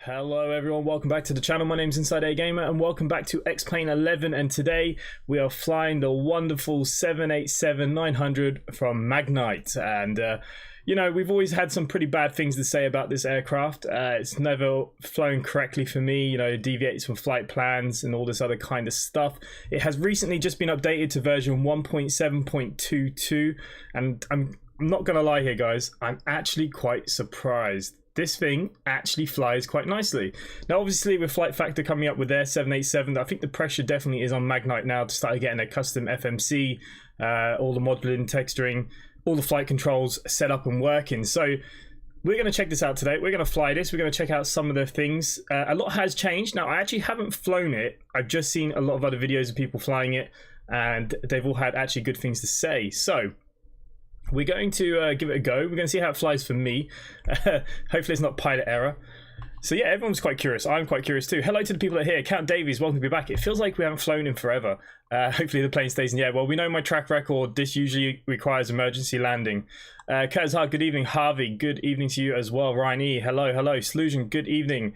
Hello everyone, welcome back to the channel. My name's InsideAgameR and welcome back to X-Plane 11, and today we are flying the wonderful 787-900 from MagKnight. And you know, we've always had some pretty bad things to say about this aircraft. It's never flown correctly for me, you know, it deviates from flight plans and all this other kind of stuff. It has recently just been updated to version 1.7.22, and I'm not gonna lie here guys, I'm actually quite surprised. This thing actually flies quite nicely. Now obviously with Flight Factor coming up with their 787, I think the pressure definitely is on MagKnight now to start getting a custom FMC, all the modeling, texturing, all the flight controls set up and working. So we're going to check this out today. We're going to fly this. We're going to check out some of the things. A lot has changed. Now I actually haven't flown it. I've just seen a lot of other videos of people flying it and they've all had actually good things to say. So we're going to give it a go. We're going to see how it flies for me. Hopefully it's not pilot error. So yeah, everyone's quite curious. I'm quite curious too. Hello to the people that are here. Count Davies, welcome to be back. It feels like we haven't flown in forever. Hopefully the plane stays in the air. Well, we know my track record. This usually requires emergency landing. Curtis Hart, good evening. Harvey, good evening to you as well. Ryan E, hello, hello. Slusion, good evening.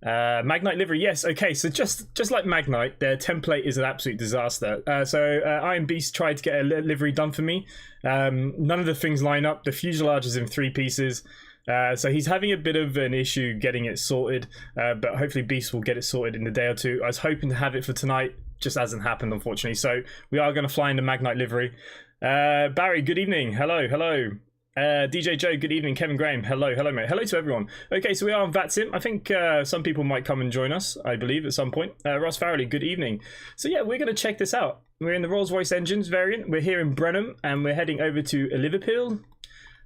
MagKnight livery, yes, okay, so just like MagKnight, their template is an absolute disaster. So Iron Beast tried to get a livery done for me. None of the things line up. The fuselage is in 3 pieces, so he's having a bit of an issue getting it sorted, but hopefully Beast will get it sorted in a day or two. I was hoping to have it for tonight, just hasn't happened unfortunately, so we are going to fly in the MagKnight livery. Barry, good evening. Hello, hello. DJ Joe, good evening. Kevin Graham, hello, hello mate. Hello to everyone. Okay, so we are on Vatsim. I think some people might come and join us, I believe, at some point. Ross Farrelly, good evening. So yeah, we're going to check this out. We're in the Rolls-Royce engines variant. We're here in Brenham, and we're heading over to Liverpool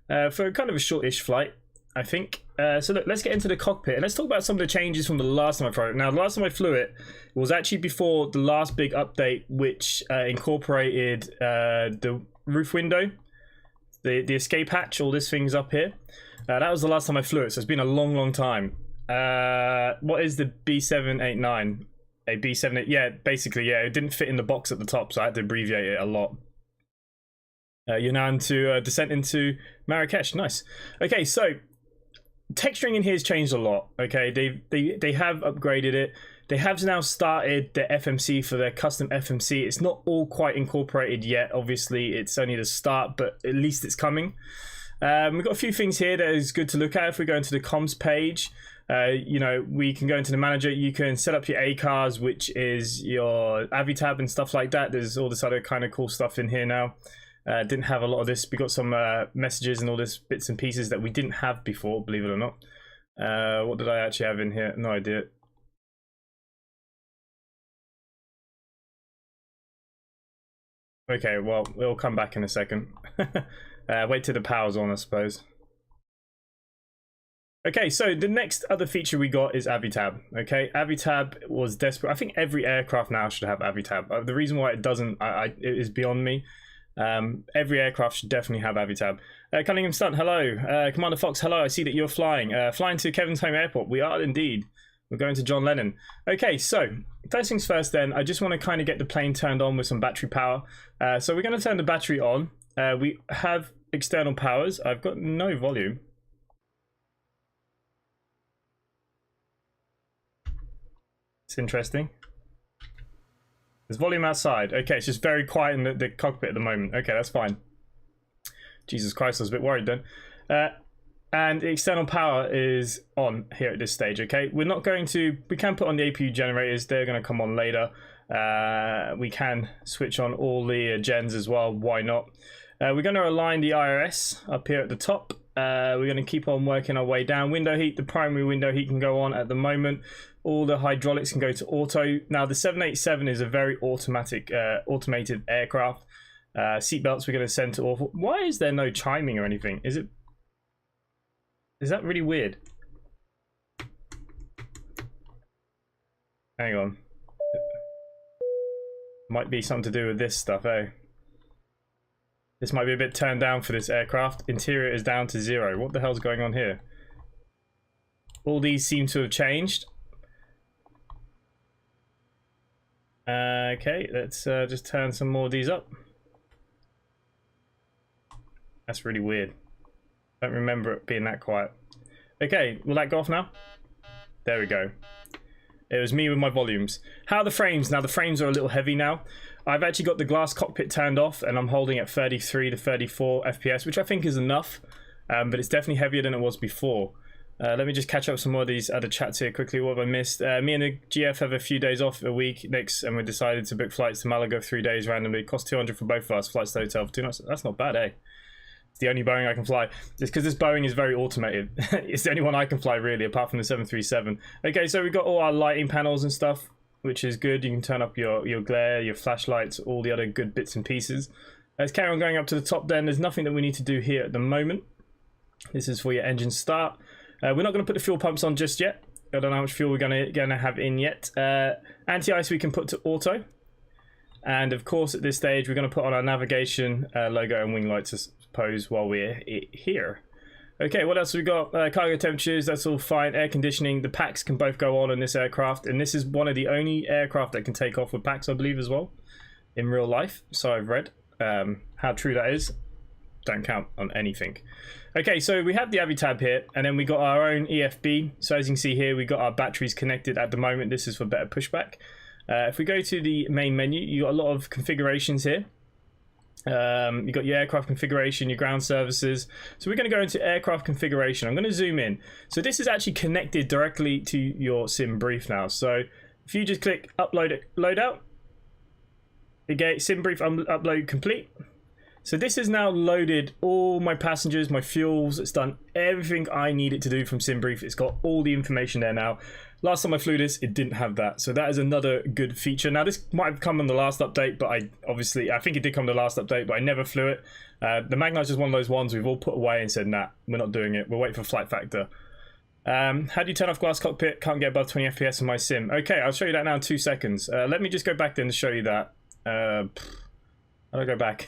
for kind of a shortish flight, I think. So look, let's get into the cockpit, and let's talk about some of the changes from the last time I flew it. Now, the last time I flew it was actually before the last big update, which incorporated the roof window, the escape hatch, all this thing's up here. That was the last time I flew it, so it's been a long time. What is the B789? A B78? Yeah, basically, yeah, it didn't fit in the box at the top, so I had to abbreviate it a lot. You're now into descent into Marrakesh. Nice. Okay, so texturing in here has changed a lot. Okay, they have upgraded it. They have now started the FMC for their custom FMC. It's not all quite incorporated yet. Obviously, it's only the start, but at least it's coming. We've got a few things here that is good to look at. If we go into the comms page, you know, we can go into the manager. You can set up your ACARs, which is your AviTab and stuff like that. There's all this other kind of cool stuff in here now. Didn't have a lot of this. We got some messages and all this bits and pieces that we didn't have before, believe it or not. What did I actually have in here? No idea. Okay, well, we'll come back in a second. Wait till the power's on, I suppose. Okay, so the next other feature we got is AviTab. Okay, AviTab was desperate. I think every aircraft now should have AviTab. The reason why it doesn't it is beyond me. Every aircraft should definitely have AviTab. Cunningham Stunt, hello. Commander Fox, hello. I see that you're flying. Flying to Kevin's home airport. We are indeed. We're going to John Lennon. Okay, so first things first then, I just want to kind of get the plane turned on with some battery power. So we're going to turn the battery on. We have external powers. I've got no volume. It's interesting. There's volume outside. Okay, it's just very quiet in the cockpit at the moment. Okay, that's fine. Jesus Christ, I was a bit worried then. And the external power is on here at this stage, okay? We're not going to... We can put on the APU generators. They're going to come on later. We can switch on all the gens as well. Why not? We're going to align the IRS up here at the top. We're going to keep on working our way down. Window heat, the primary window heat can go on at the moment. All the hydraulics can go to auto. Now, the 787 is a very automated aircraft. Seatbelts we're going to send to off. Why is there no chiming or anything? Is that really weird? Hang on. Might be something to do with this stuff, eh? This might be a bit turned down for this aircraft. Interior is down to 0. What the hell's going on here? All these seem to have changed. Okay, let's just turn some more of these up. That's really weird. Don't remember it being that quiet. Okay, will that go off now? There we go. It was me with my volumes. How are the frames? Now the frames are a little heavy now. I've actually got the glass cockpit turned off and I'm holding at 33 to 34 FPS, which I think is enough. But it's definitely heavier than it was before. Let me just catch up some more of these other chats here quickly. What have I missed? Me and the GF have a few days off a week next, and we decided to book flights to Malaga 3 days randomly. It cost 200 for both of us. Flights to the hotel for 2 nights. That's not bad, eh? It's the only Boeing I can fly. It's because this Boeing is very automated. It's the only one I can fly, really, apart from the 737. Okay, so we've got all our lighting panels and stuff, which is good. You can turn up your glare, your flashlights, all the other good bits and pieces. Let's carry on going up to the top then. There's nothing that we need to do here at the moment. This is for your engine start. We're not going to put the fuel pumps on just yet. I don't know how much fuel we're going to have in yet. Anti-ice we can put to auto. And of course, at this stage, we're going to put on our navigation logo and wing lights, I suppose, while we're here. Okay, what else have we got? Cargo temperatures, that's all fine. Air conditioning, the packs can both go on this aircraft. And this is one of the only aircraft that can take off with packs, I believe, as well, in real life. So I've read. How true that is, don't count on anything. Okay, so we have the AVI tab here, and then we got our own EFB. So as you can see here, we got our batteries connected at the moment. This is for better pushback. If we go to the main menu, you got a lot of configurations here. You got your aircraft configuration, your ground services. So we're going to go into aircraft configuration. I'm going to zoom in. So this is actually connected directly to your sim brief now. So if you just click upload loadout, okay, sim brief upload complete. So this has now loaded all my passengers, my fuels. It's done everything I need it to do from SimBrief. It's got all the information there now. Last time I flew this, it didn't have that. So that is another good feature. Now this might have come on the last update, but I think it did come to the last update, but I never flew it. The MagKnight's just one of those ones we've all put away and said, nah, we're not doing it. We'll wait for flight factor. How do you turn off glass cockpit? Can't get above 20 FPS in my sim. Okay, I'll show you that now in 2 seconds. Let me just go back then to show you that. How do I go back?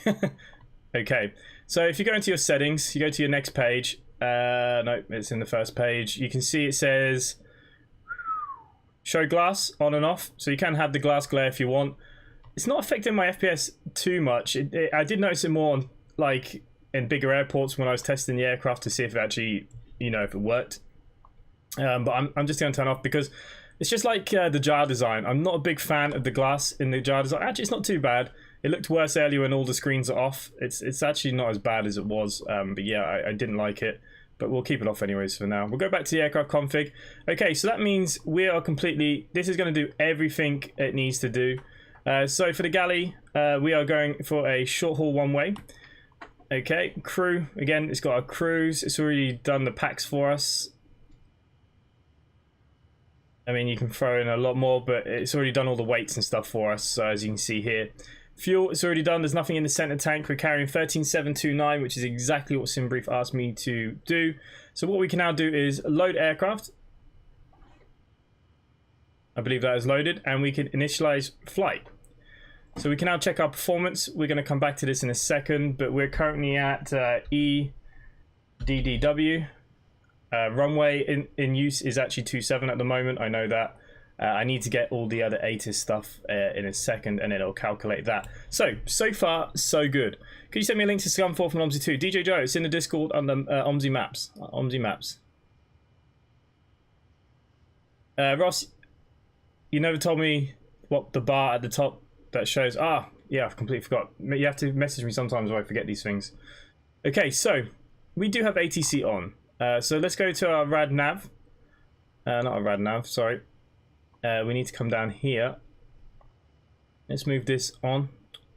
Okay, so if you go into your settings, you go to your next page. No, it's in the first page. You can see it says show glass on and off. So you can have the glass glare if you want. It's not affecting my FPS too much. I did notice it more on, like, in bigger airports when I was testing the aircraft to see if it actually, you know, if it worked. But I'm just going to turn off because it's just like the jar design. I'm not a big fan of the glass in the jar design. Actually, it's not too bad. It looked worse earlier when all the screens are off. It's actually not as bad as it was. But yeah, I didn't like it. But we'll keep it off anyways for now. We'll go back to the aircraft config. Okay, so that means we are completely... This is going to do everything it needs to do. So for the galley, we are going for a short haul one way. Okay, crew. Again, it's got our crews. It's already done the packs for us. I mean, you can throw in a lot more, but it's already done all the weights and stuff for us, so as you can see here. Fuel, it's already done. There's nothing in the center tank. We're carrying 13729, which is exactly what SimBrief asked me to do. So what we can now do is load aircraft. I believe that is loaded, and we can initialize flight. So we can now check our performance. We're going to come back to this in a second, but we're currently at EDDW. Runway in use is actually 27 at the moment. I know that. I need to get all the other ATIS stuff in a second, and it'll calculate that. So far, so good. Could you send me a link to Scum4 from Omsi 2? DJ Joe, it's in the Discord under Omsi Maps. Omsi Maps. Ross, you never told me what the bar at the top that shows. Ah, yeah, I've completely forgot. You have to message me sometimes or I forget these things. Okay, so we do have ATC on. So let's go to our rad nav. Not a rad nav, sorry. We need to come down here. Let's move this on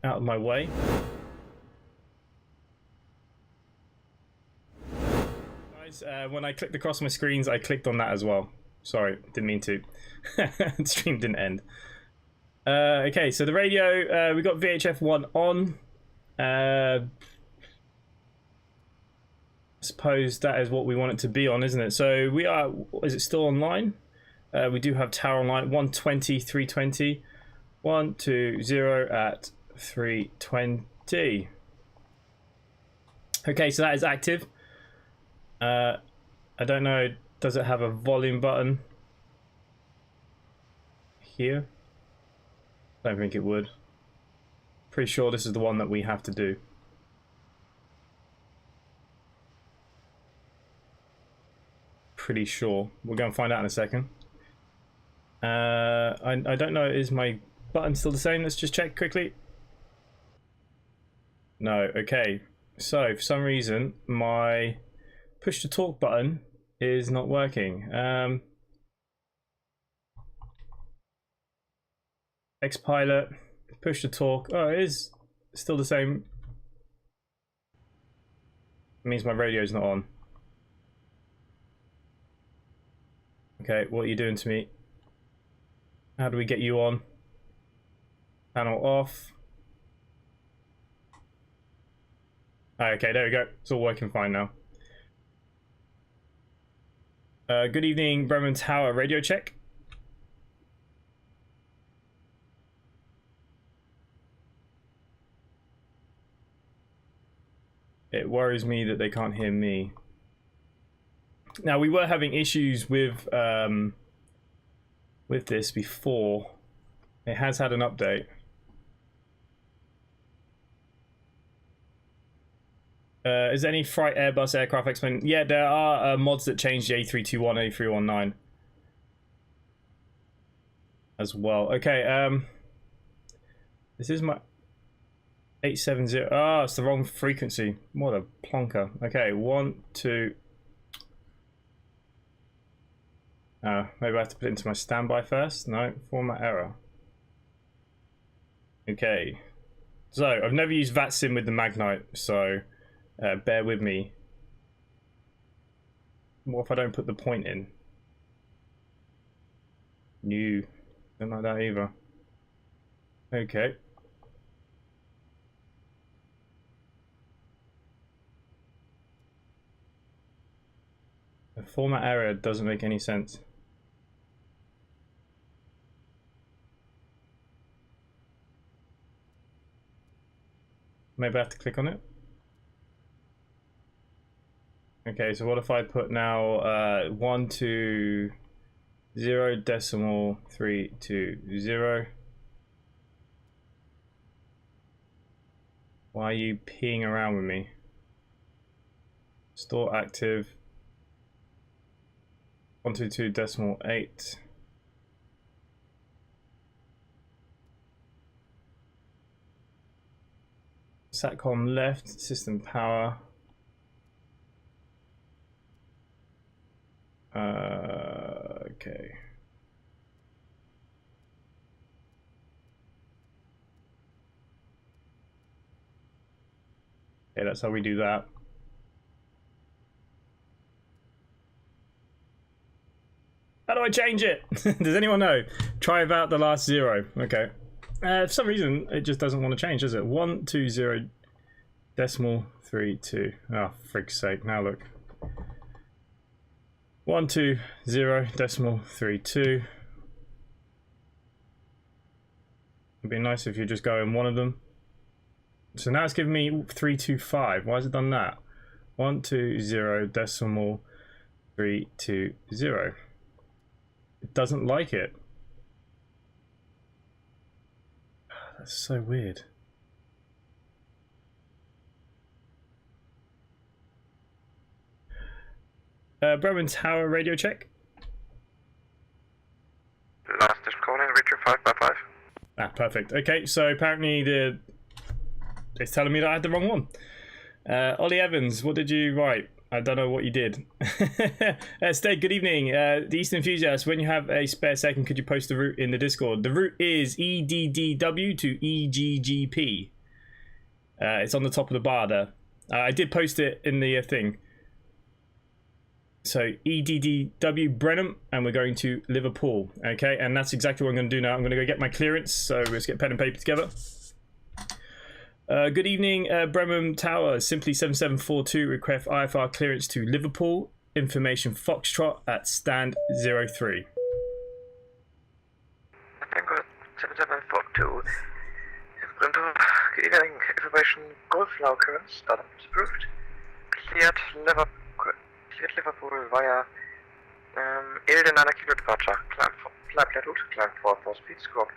out of my way. Guys, when I clicked across my screens, I clicked on that as well. Sorry, didn't mean to. The stream didn't end. Okay, so the radio, we got VHF1 on. Suppose that is what we want it to be on, isn't it? So we are, is it still online? We do have tower online, 120, 320, 120 at 320. Okay, so that is active. I don't know, does it have a volume button here? I don't think it would. Pretty sure this is the one that we have to do. Pretty sure. We're going to find out in a second. I don't know, is my button still the same? Let's just check quickly. No, okay. So for some reason my push to talk button is not working. Xpilot, push to talk. Oh, it is still the same. It means my radio's not on. Okay, what are you doing to me? How do we get you on? Panel off. Okay, there we go. It's all working fine now. Good evening, Bremen Tower. Radio check. It worries me that they can't hear me. Now, we were having issues with this before. It has had an update. Is there any Fright Airbus aircraft explained? Yeah, there are mods that change the A321, A319 as well. Okay, this is my 870. Ah, it's the wrong frequency. What a plonker. Okay, 1, 2. Maybe I have to put it into my standby first. No, format error. Okay, so I've never used Vatsim with the MagKnight, so bear with me. What if I don't put the point in? No, don't like that either. Okay. The format error doesn't make any sense. Maybe I have to click on it. Okay, so what if I put now 120.320? Why are you peeing around with me? Store active 122.8. Satcom left, system power. Okay. Okay, that's how we do that. How do I change it? Does anyone know? Try about the last 0. Okay. For some reason, it just doesn't want to change, does it? 120.32. Oh, frig's sake. Now look. 120.32. It'd be nice if you just go in one of them. So now it's giving me 325. Why has it done that? 120.320. It doesn't like it. That's so weird. Bremen Tower radio check. Last is calling, Richard 5x5. Ah, perfect. Okay, so apparently it's telling me that I had the wrong one. Ollie Evans, what did you write? I don't know what you did. Stay, good evening. The Eastern Enthusiast, when you have a spare second, could you post the route in the Discord? The route is EDDW to EGGP. It's on the top of the bar there. I did post it in the thing. So EDDW Brenham, and we're going to Liverpool. Okay, and that's exactly what I'm going to do now. I'm going to go get my clearance. So let's get pen and paper together. Good evening, Bremen Tower. Simply 7742. Request IFR clearance to Liverpool. Information Foxtrot at stand 03. Tango 7742. Good evening. Information Golf now current startup approved. Cleared Liverpool via Ilden 9 kilo departure. Climb route, climb 4 speed, squawk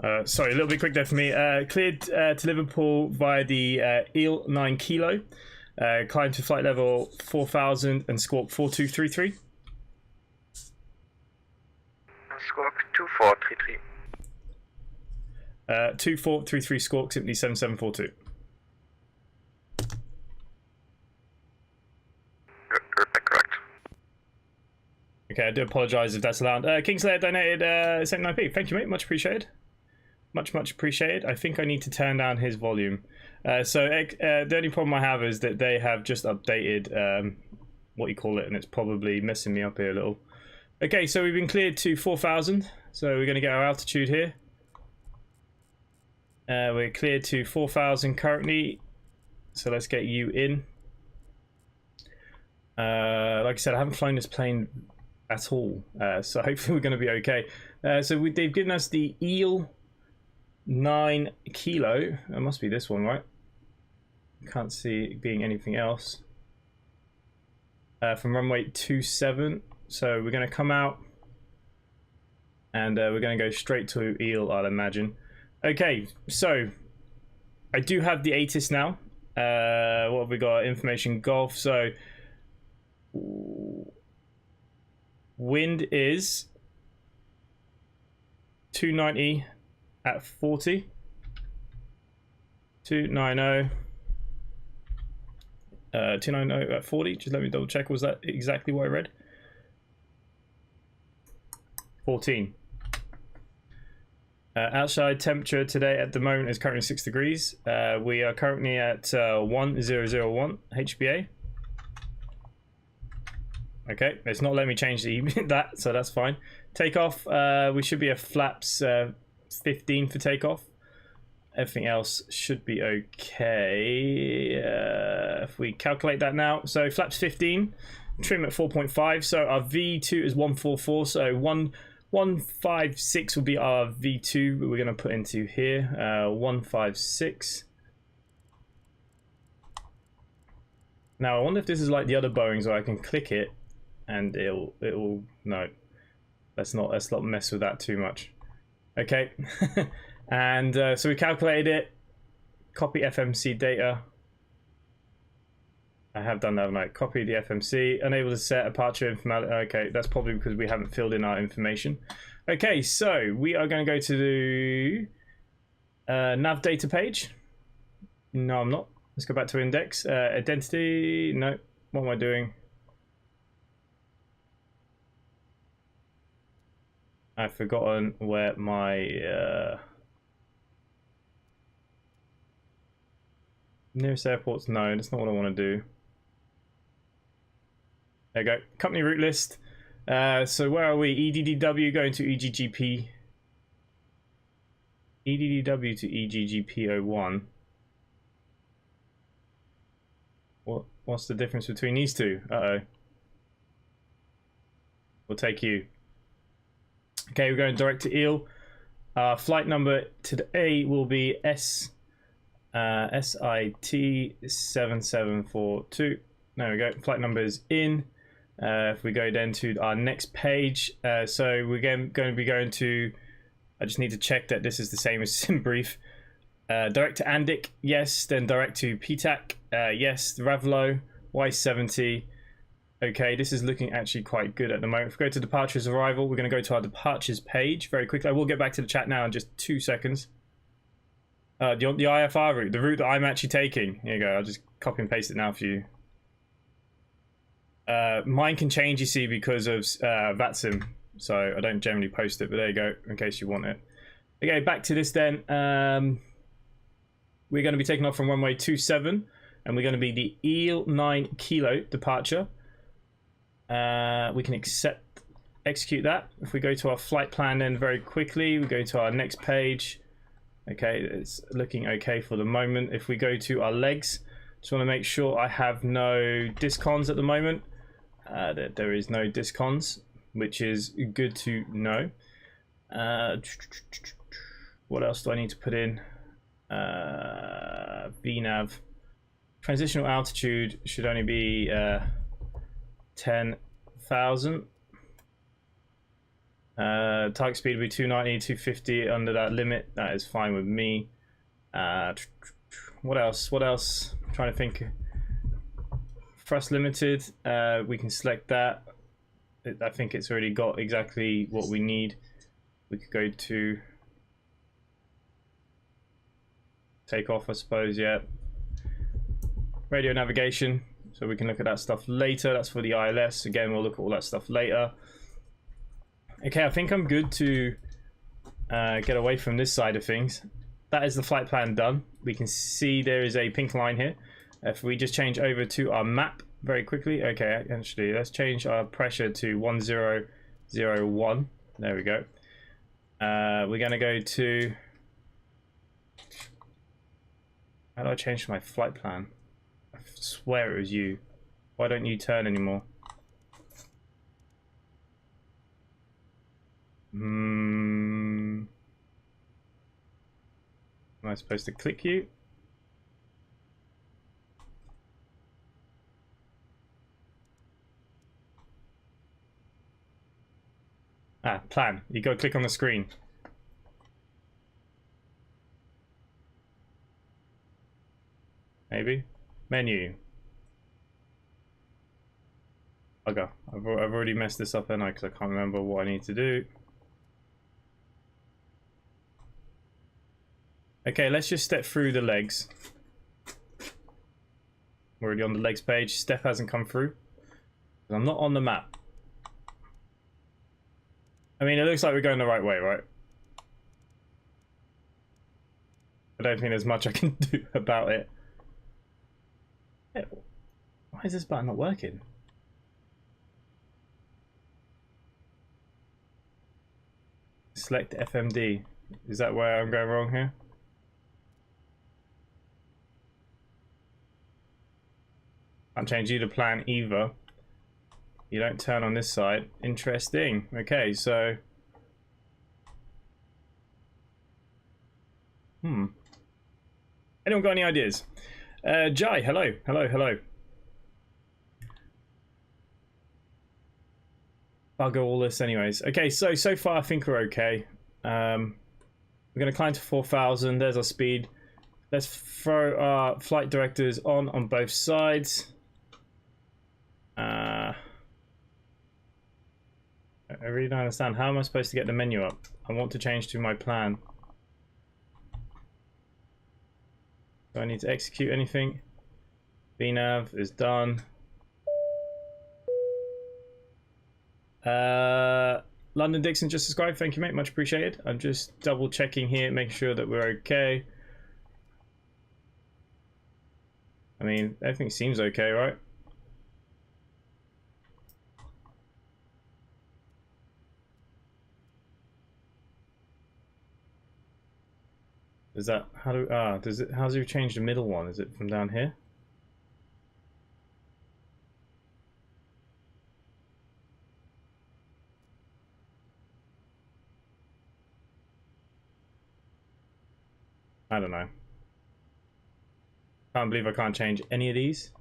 2433. Sorry, a little bit quick there for me. Cleared to Liverpool via the EEL 9 kilo. Climb to flight level 4000 and squawk 4233. Squawk 2433. 2433 squawk, simply 7742. Correct. Okay, I do apologise if that's allowed. Kingslayer donated 79p. Thank you, mate. Much appreciated. Much appreciated. I think I need to turn down his volume. The only problem I have is that they have just updated what you call it, and it's probably messing me up here a little. Okay, so we've been cleared to 4000. So we're going to get our altitude here. We're cleared to 4000 currently. So let's get you in. Like I said, I haven't flown this plane at all. So hopefully we're going to be okay. They've given us the EEL 9 kilo. It must be this one, right? Can't see it being anything else. From runway 27. So we're going to come out. And we're going to go straight to EEL, I'll imagine. Okay, so I do have the ATIS now. What have we got? Information Golf. So wind is 290 at 40. 290. 290 at 40. Just let me double check. Was that exactly what I read? 14. Outside temperature today at the moment is currently 6 degrees. We are currently at 1001 HBA. Okay, it's not letting me change that, so that's fine. Takeoff, we should be at flaps 15 for takeoff. Everything else should be okay. If we calculate that now, so flaps 15, trim at 4.5, so our V2 is 144, so 156 will be our V2 that we're going to put into here. 156. Now I wonder if this is like the other Boeings where I can click it and it'll no. Let's not mess with that too much. Okay. And so we calculated it. Copy FMC data. I have done that, haven't I? Copy the FMC. Unable to set departure information. Okay, that's probably because we haven't filled in our information. Okay, so we are going to go to the nav data page. No, I'm not. Let's go back to index. Identity. No. What am I doing? I've forgotten where my nearest airport's. No, that's not what I want to do. There you go. Company route list. So where are we? EDDW going to EGGP. EDDW to EGGP 01. What's the difference between these two? Uh-oh. We'll take you. Okay, we're going direct to EEL. Flight number today will be SIT 7742. There we go. Flight number is in. If we go then to our next page, so we're going to be going to. I just need to check that this is the same as SimBrief. Direct to Andic, yes. Then direct to PTAC, yes. Ravlo, Y70. Okay, this is looking actually quite good at the moment. If we go to departures arrival, we're going to go to our departures page very quickly. I will get back to the chat now in just 2 seconds. The IFR route, the route that I'm actually taking. Here you go. I'll just copy and paste it now for you. Mine can change, you see, because of Vatsim. So I don't generally post it, but there you go, in case you want it. Okay, back to this then. We're going to be taking off from runway 27, and we're going to be the EEL 9 kilo departure. We can execute that. If we go to our flight plan then very quickly, we go to our next page. Okay, it's looking okay for the moment. If we go to our legs, just want to make sure I have no discons at the moment. There is no discons, which is good to know. What else do I need to put in? VNAV. Transitional altitude should only be 10,000. Target speed will be 290, 250 under that limit. That is fine with me. What else? I'm trying to think. thrust limited. We can select that. I think it's already got exactly what we need. We could go to takeoff, I suppose. Yeah. Radio navigation, so we can look at that stuff later. That's for the ILS. Again, we'll look at all that stuff later. Okay, I think I'm good to get away from this side of things. That is the flight plan done. We can see there is a pink line here. If we just change over to our map very quickly. Okay, actually, let's change our pressure to 1001. There we go. We're going to go to... How do I change my flight plan? I swear it was you. Why don't you turn anymore? Am I supposed to click you? Ah, plan. You gotta click on the screen. Maybe? Menu. Okay, I've already messed this up, haven't I? Because I can't remember what I need to do. Okay, let's just step through the legs. We're already on the legs page. Step hasn't come through. I'm not on the map. I mean, it looks like we're going the right way, right? I don't think there's much I can do about it. Why is this button not working? Select FMD. Is that where I'm going wrong here? Can't change you to plan either. You don't turn on this side. Interesting. Okay, so... Anyone got any ideas? Jai, hello. Hello. I'll go all this anyways. Okay, so far I think we're okay. We're going to climb to 4,000. There's our speed. Let's throw our flight directors on both sides. I really don't understand. How am I supposed to get the menu up? I want to change to my plan. Do I need to execute anything? VNav is done. London Dixon just subscribed. Thank you, mate. Much appreciated. I'm just double checking here, making sure that we're okay. I mean, everything seems okay, right? Is that how do how's it change the middle one? Is it from down here? I don't know. Can't believe I can't change any of these.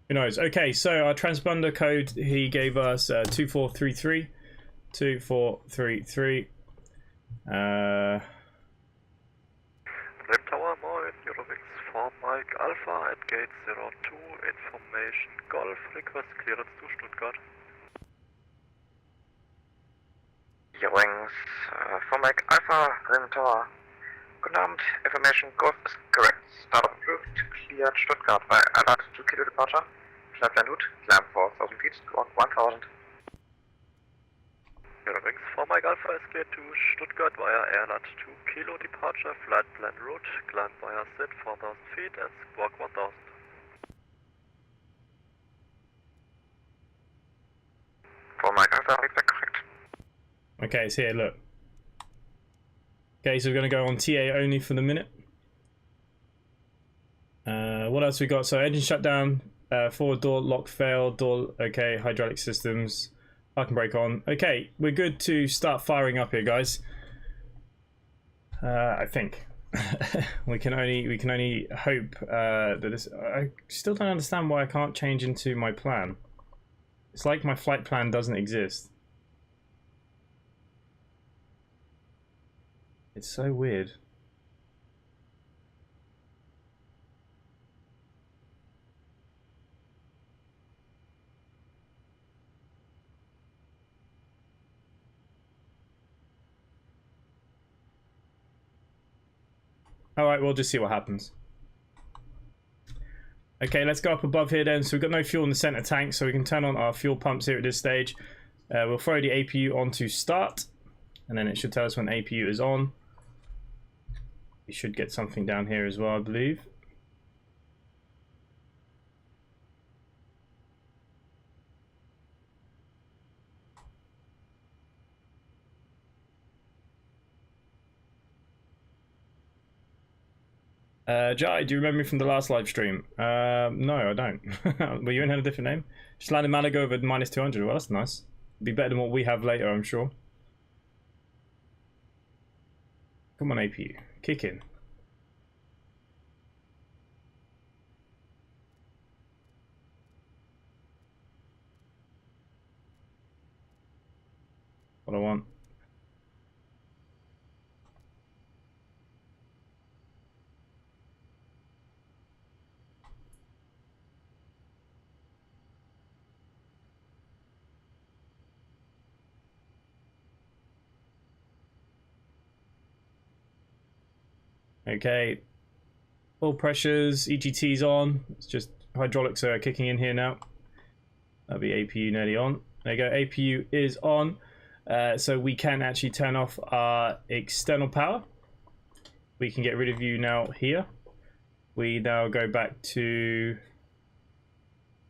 Who knows? Okay, so our transponder code he gave us 2433. 2433. Tower, moin, Eurowings 4 Mike Alpha at gate 02, information Golf, request clearance to Stuttgart. Eurowings 4 Mike Alpha, Rim Tower. Good Abend, information Golf is correct. Startup approved, cleared Stuttgart by alert 2 kilo departure. Flight plan route, climb 4,000 feet, squawk 1000. Eurowings 4 Mike Alpha is cleared to Stuttgart via airline 2 kilo departure, flight plan route, climb via SID 4,000 feet and squawk 1000. 4 Mike Alpha, feedback correct. Okay, it's here, look. Okay, so we're going to go on TA only for the minute. What else we got? So engine shutdown, forward door lock failed, door okay, hydraulic systems, parking brake on. Okay, we're good to start firing up here, guys. I think we can only hope that this. I still don't understand why I can't change into my plan. It's like my flight plan doesn't exist. It's so weird. Alright, we'll just see what happens. Okay, let's go up above here then. So we've got no fuel in the center tank, so we can turn on our fuel pumps here at this stage. We'll throw the APU onto start, and then it should tell us when APU is on. We should get something down here as well, I believe. Jai, do you remember me from the last live stream? No, I don't. Were you in a different name? Just landed Malaga over -200. Well, that's nice. Be better than what we have later, I'm sure. Come on, APU. Kick in. What I want. Okay, oil pressures, EGT's on. It's just hydraulics are kicking in here now. That'll be APU nearly on. There you go, APU is on. So we can actually turn off our external power. We can get rid of you now here. We now go back to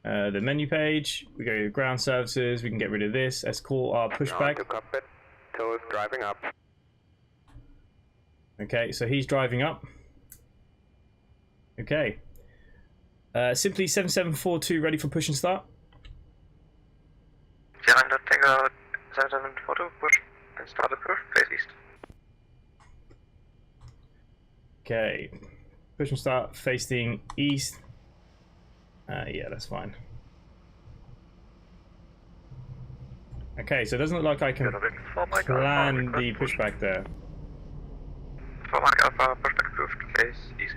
the menu page. We go to ground services. We can get rid of this. Let's call our pushback. Cockpit, toes driving up. Okay, so he's driving up. Okay. Simply 7742 ready for push and start. Yeah, I'm not taking out 7742, push and start the push, face east. Okay. Push and start facing east. Yeah, that's fine. Okay, so it doesn't look like I can plan the pushback there. For Mike Alpha, pushback approved, face east.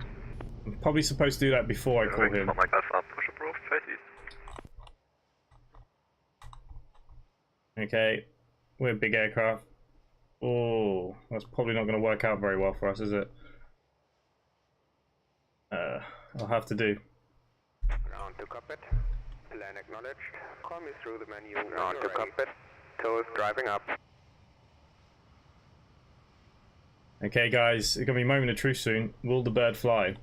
I'm probably supposed to do that before I call him. For Mike Alpha, push approved, face east. Okay, we're big aircraft. Oh, that's probably not going to work out very well for us, is it? I'll have to do. Ground to cockpit, plan acknowledged. Call me through the menu. Ground to cockpit, toes driving up. Okay, guys, it's going to be a moment of truth soon. Will the bird fly?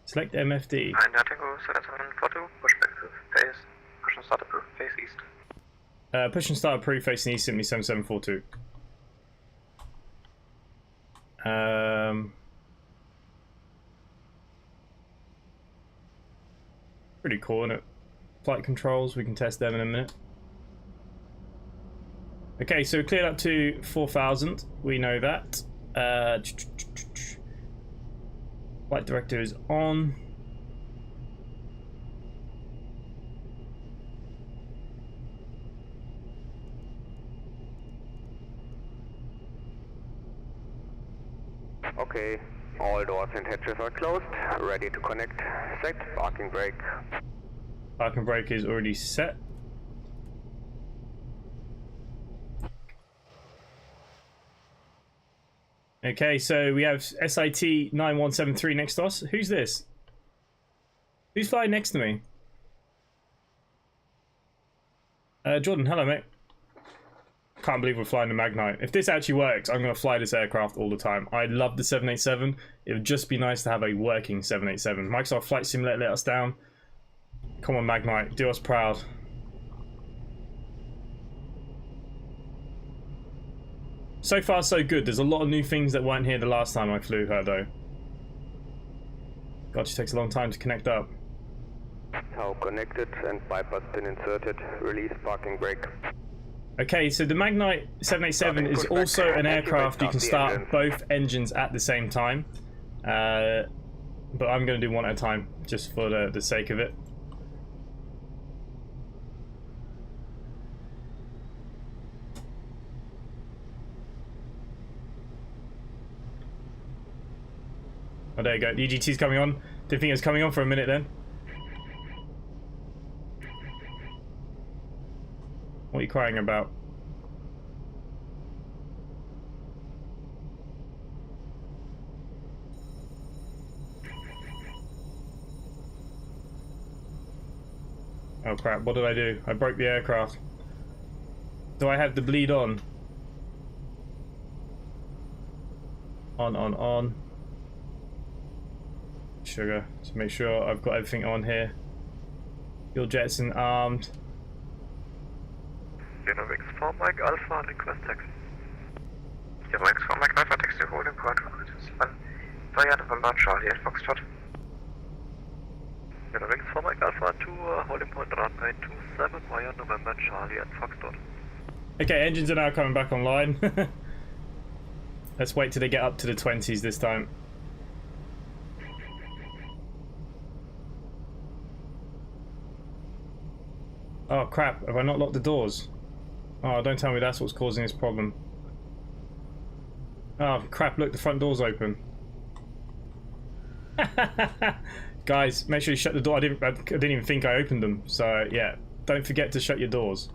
Select MFD. And Tango 7742, pushback approved, face, push and start approved, face east. Push and start approved facing east, simply 7742. Pretty cool, isn't it? Flight controls, we can test them in a minute. Okay, so cleared up to 4,000. We know that. Flight director is on. Okay, all doors and hatches are closed. Ready to connect. Set parking brake. Parking brake is already set. Okay, so we have SIT 9173 next to us. Who's this? Who's flying next to me? Jordan, hello mate. Can't believe we're flying the MagKnight. If this actually works, I'm going to fly this aircraft all the time. I love the 787. It would just be nice to have a working 787. Microsoft Flight Simulator let us down. Come on MagKnight, do us proud. So far so good. There's a lot of new things that weren't here the last time I flew her though. God, she takes a long time to connect up. Now connected and bypass pin inserted. Release parking brake. Okay, so the MagKnight 787 is also an aircraft you can start both engines at the same time. But I'm going to do one at a time, just for the sake of it. Oh, there you go. The EGT's coming on. Didn't think it was coming on for a minute then. What are you crying about? Oh crap, what did I do? I broke the aircraft. Do I have the bleed on? On. Sugar. To make sure I've got everything on here. Fuel Jetson armed. Dynamics for Mike Alpha, request taxi. Dynamics for Mike Alpha, taxi holding point 1 via November Charlie at Foxtrot. Dynamics for Mike Alpha to holding point runway 27 via November Charlie at Foxtrot. Okay, engines are now coming back online. Let's wait till they get up to the 20s this time. Oh crap, have I not locked the doors? Oh, don't tell me that's what's causing this problem. Oh crap, look, the front door's open. Guys, make sure you shut the door. I didn't even think I opened them. So yeah, don't forget to shut your doors.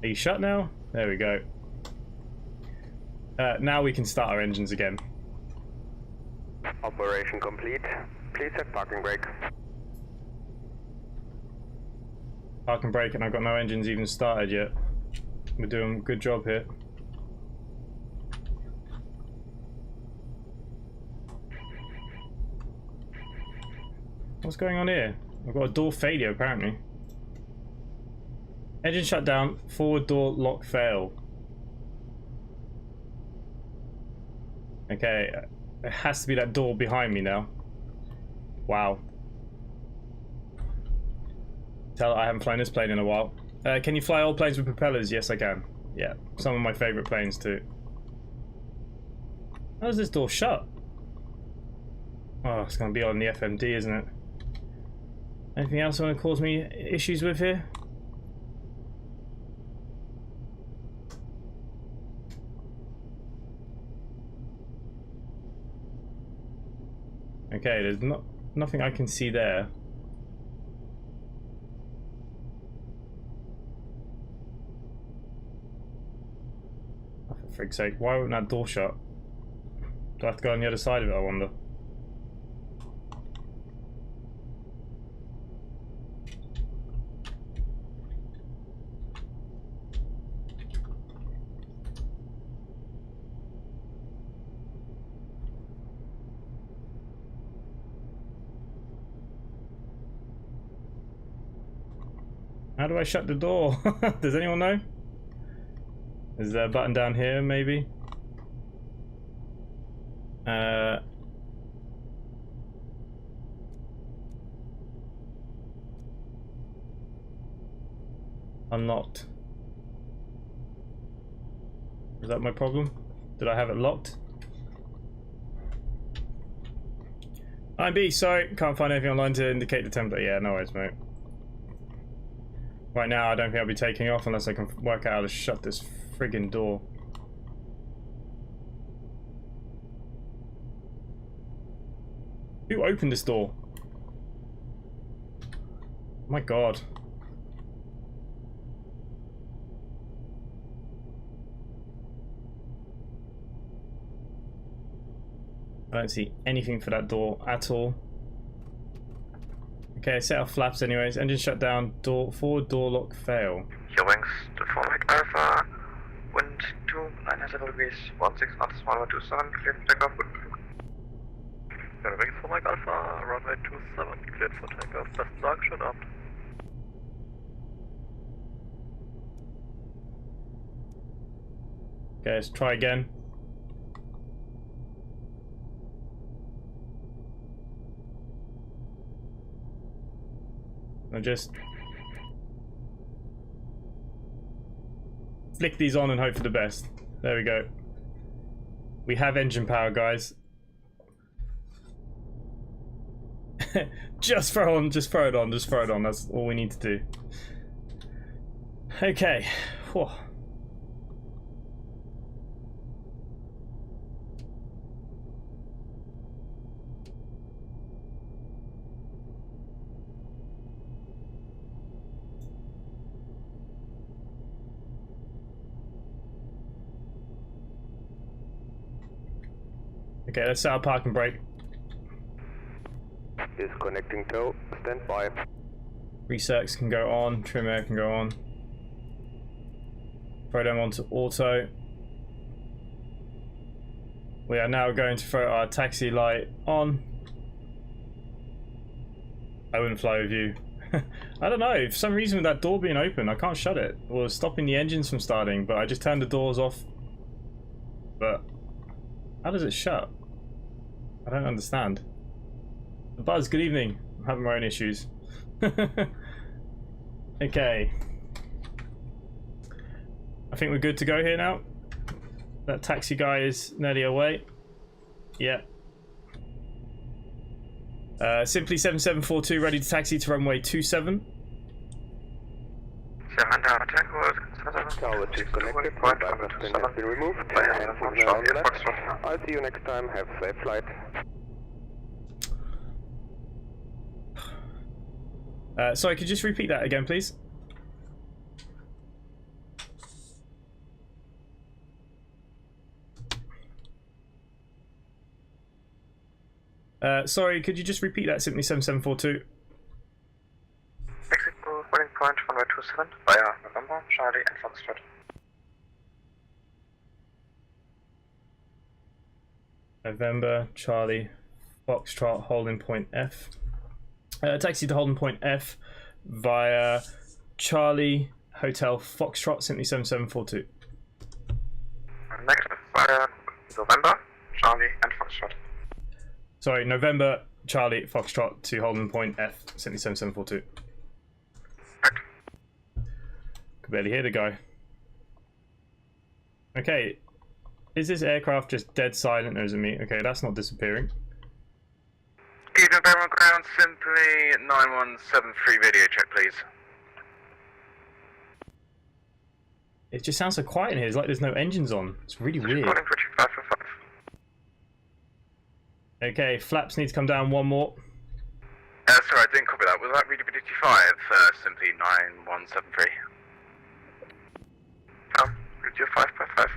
Are you shut now? There we go. Now we can start our engines again. Operation complete. Please set parking brake. Park and brake, and I've got no engines even started yet. We're doing a good job here. What's going on here? I've got a door failure apparently. Engine shut down, forward door lock fail. Okay, it has to be that door behind me now. Wow. Tell I haven't flown this plane in a while. Can you fly old planes with propellers? Yes, I can. Yeah, some of my favorite planes too. How's this door shut? Oh, it's gonna be on the FMD, isn't it? Anything else want to cause me issues with here? Okay, there's nothing I can see there. Oh, for frig's sake, why wouldn't that door shut? Do I have to go on the other side of it, I wonder? How do I shut the door? Does anyone know? Is there a button down here, maybe? Unlocked. Is that my problem? Did I have it locked? I'm B, sorry, can't find anything online to indicate the template. Yeah, no worries, mate. Right now, I don't think I'll be taking off unless I can work out how to shut this friggin' door. Who opened this door? My God. I don't see anything for that door at all. Okay, set off flaps anyways. Engine shut down. Forward door lock fail. Your wings to Tomhawk Alpha. Wind 2, 900 degrees, 16 knots, 127, cleared for takeoff. Your wings for Mike Alpha, runway 27, cleared for takeoff. Best junction up. Okay, let's try again. I'll just flick these on and hope for the best. There we go. We have engine power, guys. Just throw it on, just throw it on. That's all we need to do. Okay. Whew. Okay, let's set our parking brake. Disconnecting tow. Stand by. Recircs can go on. Trim air can go on. Throw them onto auto. We are now going to throw our taxi light on. I wouldn't fly with you. I don't know, for some reason with that door being open, I can't shut it. Or stopping the engines from starting, but I just turned the doors off. But how does it shut? I don't understand. Buzz, good evening. I'm having my own issues. Okay. I think we're good to go here now. That taxi guy is nearly away. Yeah. Simply 7742, ready to taxi to runway 27. Tower disconnected. Ballast has been removed. I'll see you next time. Have a safe flight. Sorry, could you just repeat that again, please? Sorry, could you just repeat that? Simply 7742. Exit boarding point runway 27 via November, Charlie and Foxtrot. November, Charlie, Foxtrot, holding point F. Taxi to holding point F via Charlie, Hotel, Foxtrot, simply 7742. Next via November, Charlie and Foxtrot. Sorry, November, Charlie, Foxtrot to holding point F, simply 7742. Could barely hear the guy. Okay, is this aircraft just dead silent or is it me? Okay, that's not disappearing. November ground, simply 9173 radio check, please. It just sounds so quiet in here. It's like there's no engines on. It's really weird. Recording for 2545. Okay, flaps need to come down one more. Sorry, I didn't copy that. Was that readability 5? Simply 9173. Radio 5.5.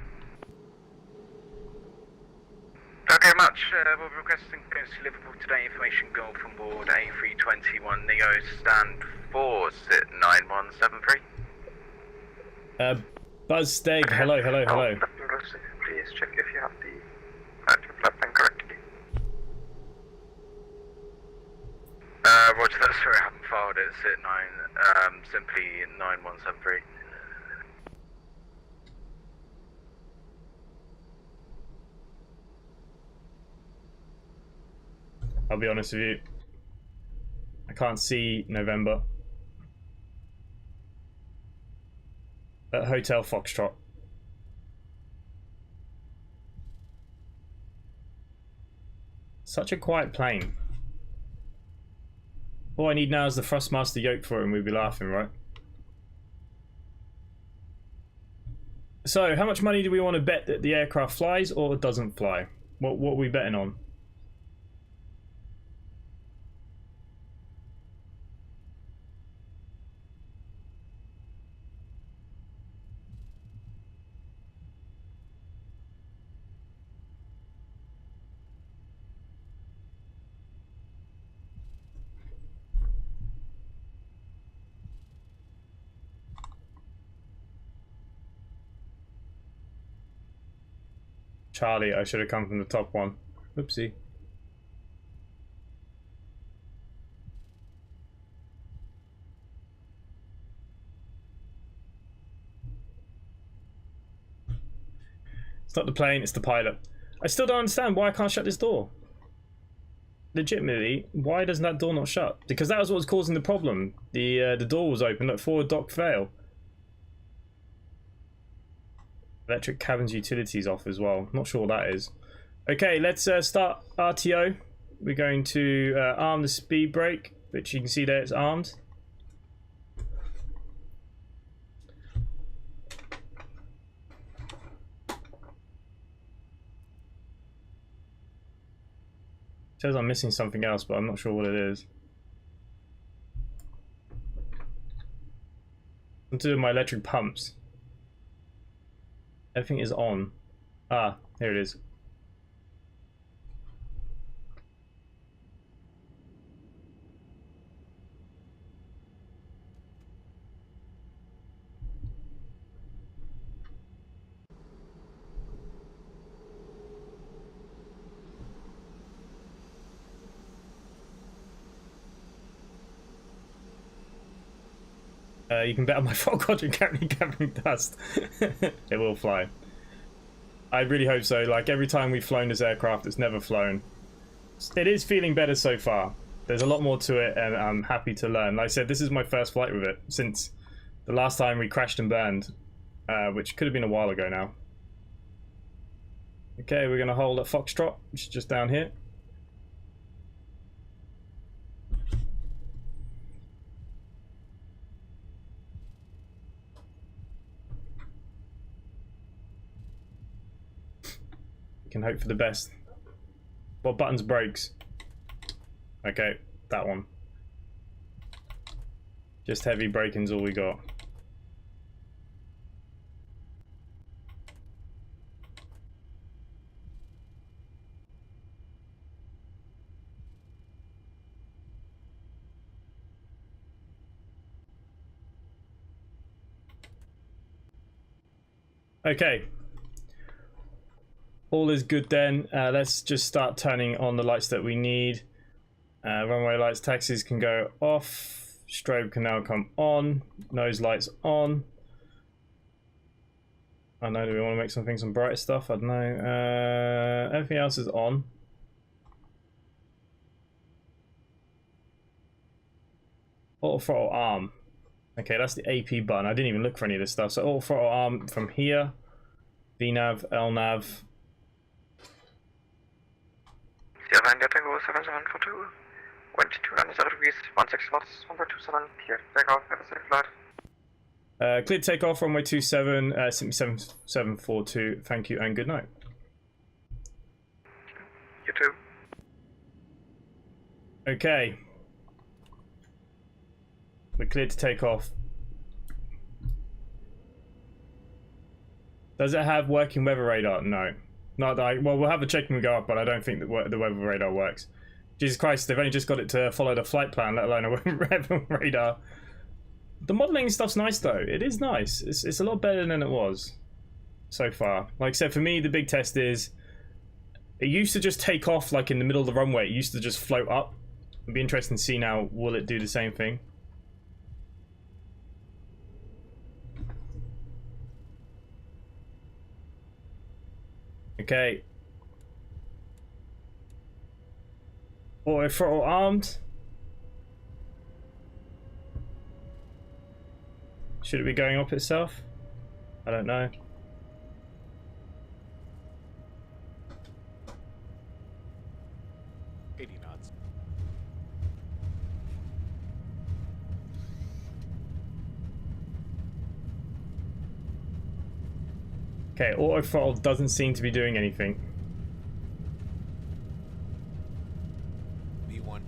Okay, much. We'll be requesting goes to Liverpool today. Information go from board A321 Neo stand 4, sit 9173. Buzz Steg, hello. Please check if you have the flight plan correctly. Roger that, sorry, I haven't filed it. Sit 9, simply 9173. I'll be honest with you. I can't see November. At Hotel Foxtrot. Such a quiet plane. All I need now is the Thrustmaster yoke for it and we'll be laughing, right? So, how much money do we want to bet that the aircraft flies or doesn't fly? What are we betting on? Charlie, I should have come from the top one. Oopsie. It's not the plane, it's the pilot. I still don't understand why I can't shut this door. Legitimately, why doesn't that door not shut? Because that was what was causing the problem. The door was open. Look, forward dock fail. Electric cabins utilities off as well. Not sure what that is. Okay, let's start RTO. We're going to arm the speed brake, which you can see there it's armed. It says I'm missing something else, but I'm not sure what it is. I'm doing my electric pumps. Everything is on. Ah, here it is. You can bet on my fault quadrant gathering dust. It will fly. I really hope so. Like, every time we've flown this aircraft, it's never flown. It is feeling better so far. There's a lot more to it, and I'm happy to learn. Like I said, this is my first flight with it since the last time we crashed and burned, which could have been a while ago now. Okay, we're going to hold at Foxtrot, which is just down here. Can hope for the best. What buttons breaks? Okay, that one. Just heavy braking's all we got. Okay. All is good then. Let's just start turning on the lights that we need. Runway lights, taxis can go off. Strobe can now come on. Nose lights on. I don't know, do we want to make some brighter stuff? I don't know. Everything else is on. Auto throttle arm. Okay, that's the AP button. I didn't even look for any of this stuff. So auto throttle arm from here. VNav, LNav. Tango 7742, wind 290 degrees, 16 knots, 127, cleared takeoff, have a safe flight. Cleared takeoff, runway 27, 7742, thank you and good night. You too. Okay. We're cleared to take off. Does it have working weather radar? No. Not that well, we'll have a check when we go up, but I don't think that the weather radar works. Jesus Christ, they've only just got it to follow the flight plan, let alone a weather radar. The modelling stuff's nice though. It is nice. It's a lot better than it was so far. Like I said, for me, the big test is it used to just take off like in the middle of the runway. It used to just float up. It'd be interesting to see now, will it do the same thing? Okay. Auto throttle armed. Should it be going up itself? I don't know. Okay, auto throttle doesn't seem to be doing anything. V1.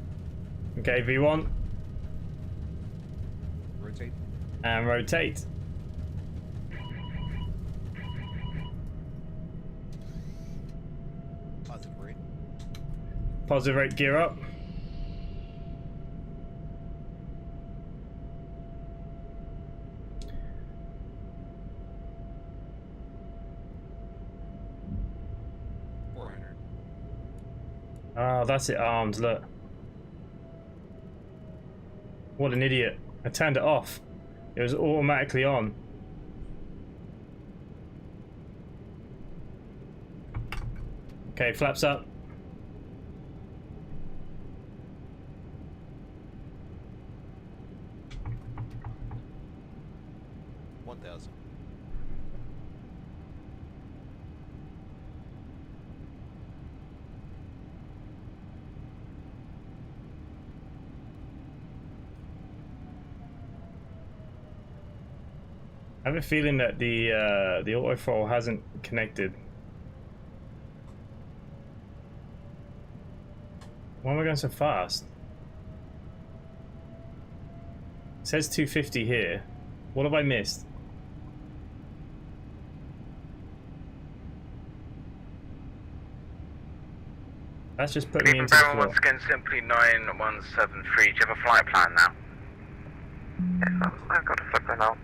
Okay, V1. Rotate. And rotate. Positive rate. Positive rate, gear up. Oh, that's it armed, look. What an idiot. I turned it off. It was automatically on. Okay, flaps up. I have a feeling that the auto throttle hasn't connected. Why am I going so fast? It says 250 here. What have I missed? That's just put me into the floor. Once again, simply 9173. Do you have a flight plan now? Yes, I've got a flight plan now.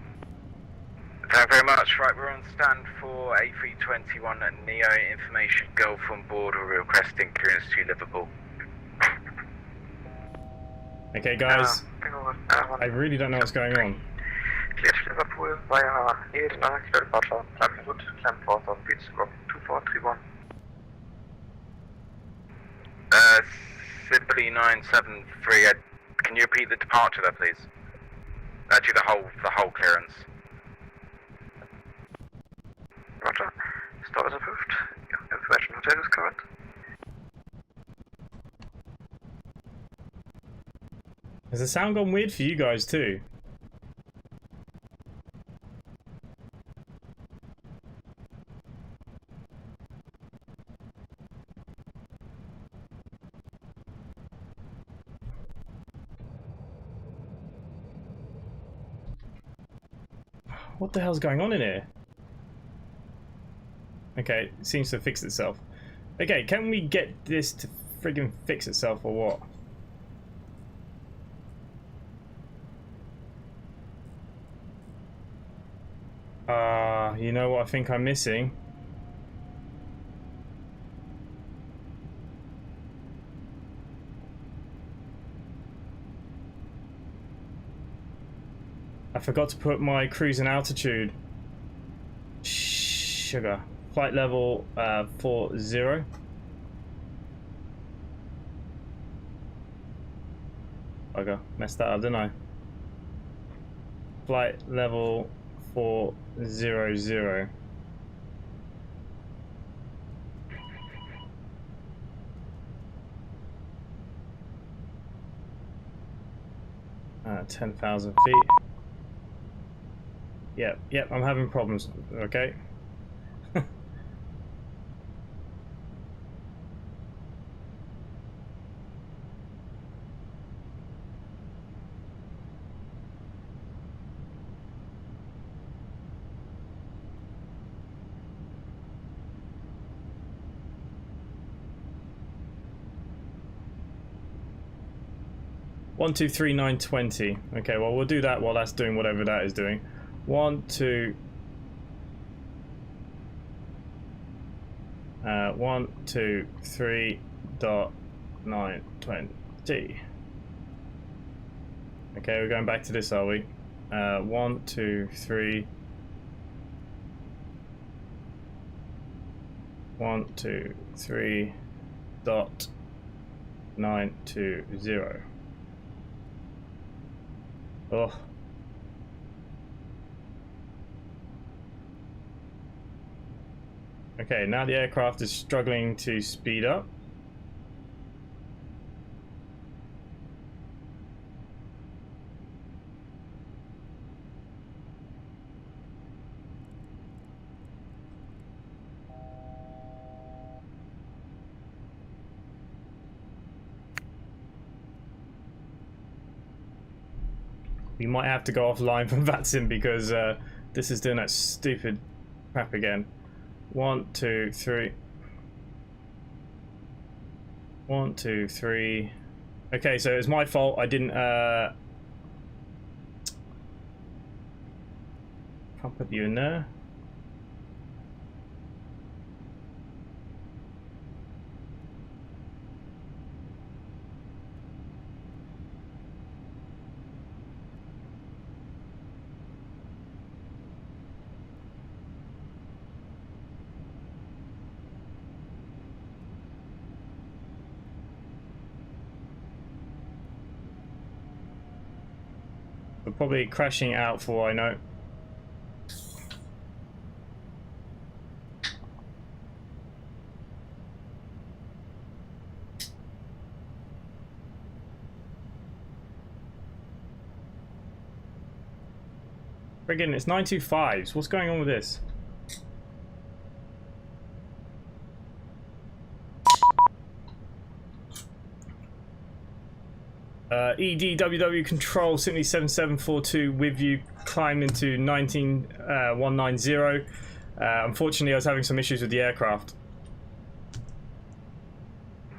Thank you very much. Right, we're on stand for A321 Neo. Information go from board. We're requesting clearance to Liverpool. Okay, guys. I really don't know what's going on. Liverpool via 8 kilo departure, climb route, climb forth of beach scope 2431. Simply 973. Can you repeat the departure there, please? Actually, the whole clearance. Roger. Stop is approved. Your information hotel is current. Has the sound gone weird for you guys too? What the hell's going on in here? Okay, it seems to fix itself. Okay, can we get this to friggin' fix itself or what? You know what I think I'm missing? I forgot to put my cruising altitude. Sugar. Flight level 40. Bugger. Messed that up, didn't I? Flight level 400. Uh, 10,000 feet. Yep, I'm having problems. Okay. One, 2, 3, 9, 20. Okay, well we'll do that while that's doing whatever that is doing. 1, 2. 1, 2, 3, dot 9, 20. Okay, we're going back to this, are we? 1, 2, 3. 1, 2, 3, dot 920. Oh. Okay, now the aircraft is struggling to speed up. We might have to go offline from Vatsim because this is doing that stupid crap again. 1, 2, 3. 1, 2, 3. Okay, so it's my fault. I didn't can't put you in there. We're probably crashing out for all I know. Friggin', it's 925s. What's going on with this? EDDW control, simply 7742 with you, climb into 19190. Unfortunately, I was having some issues with the aircraft.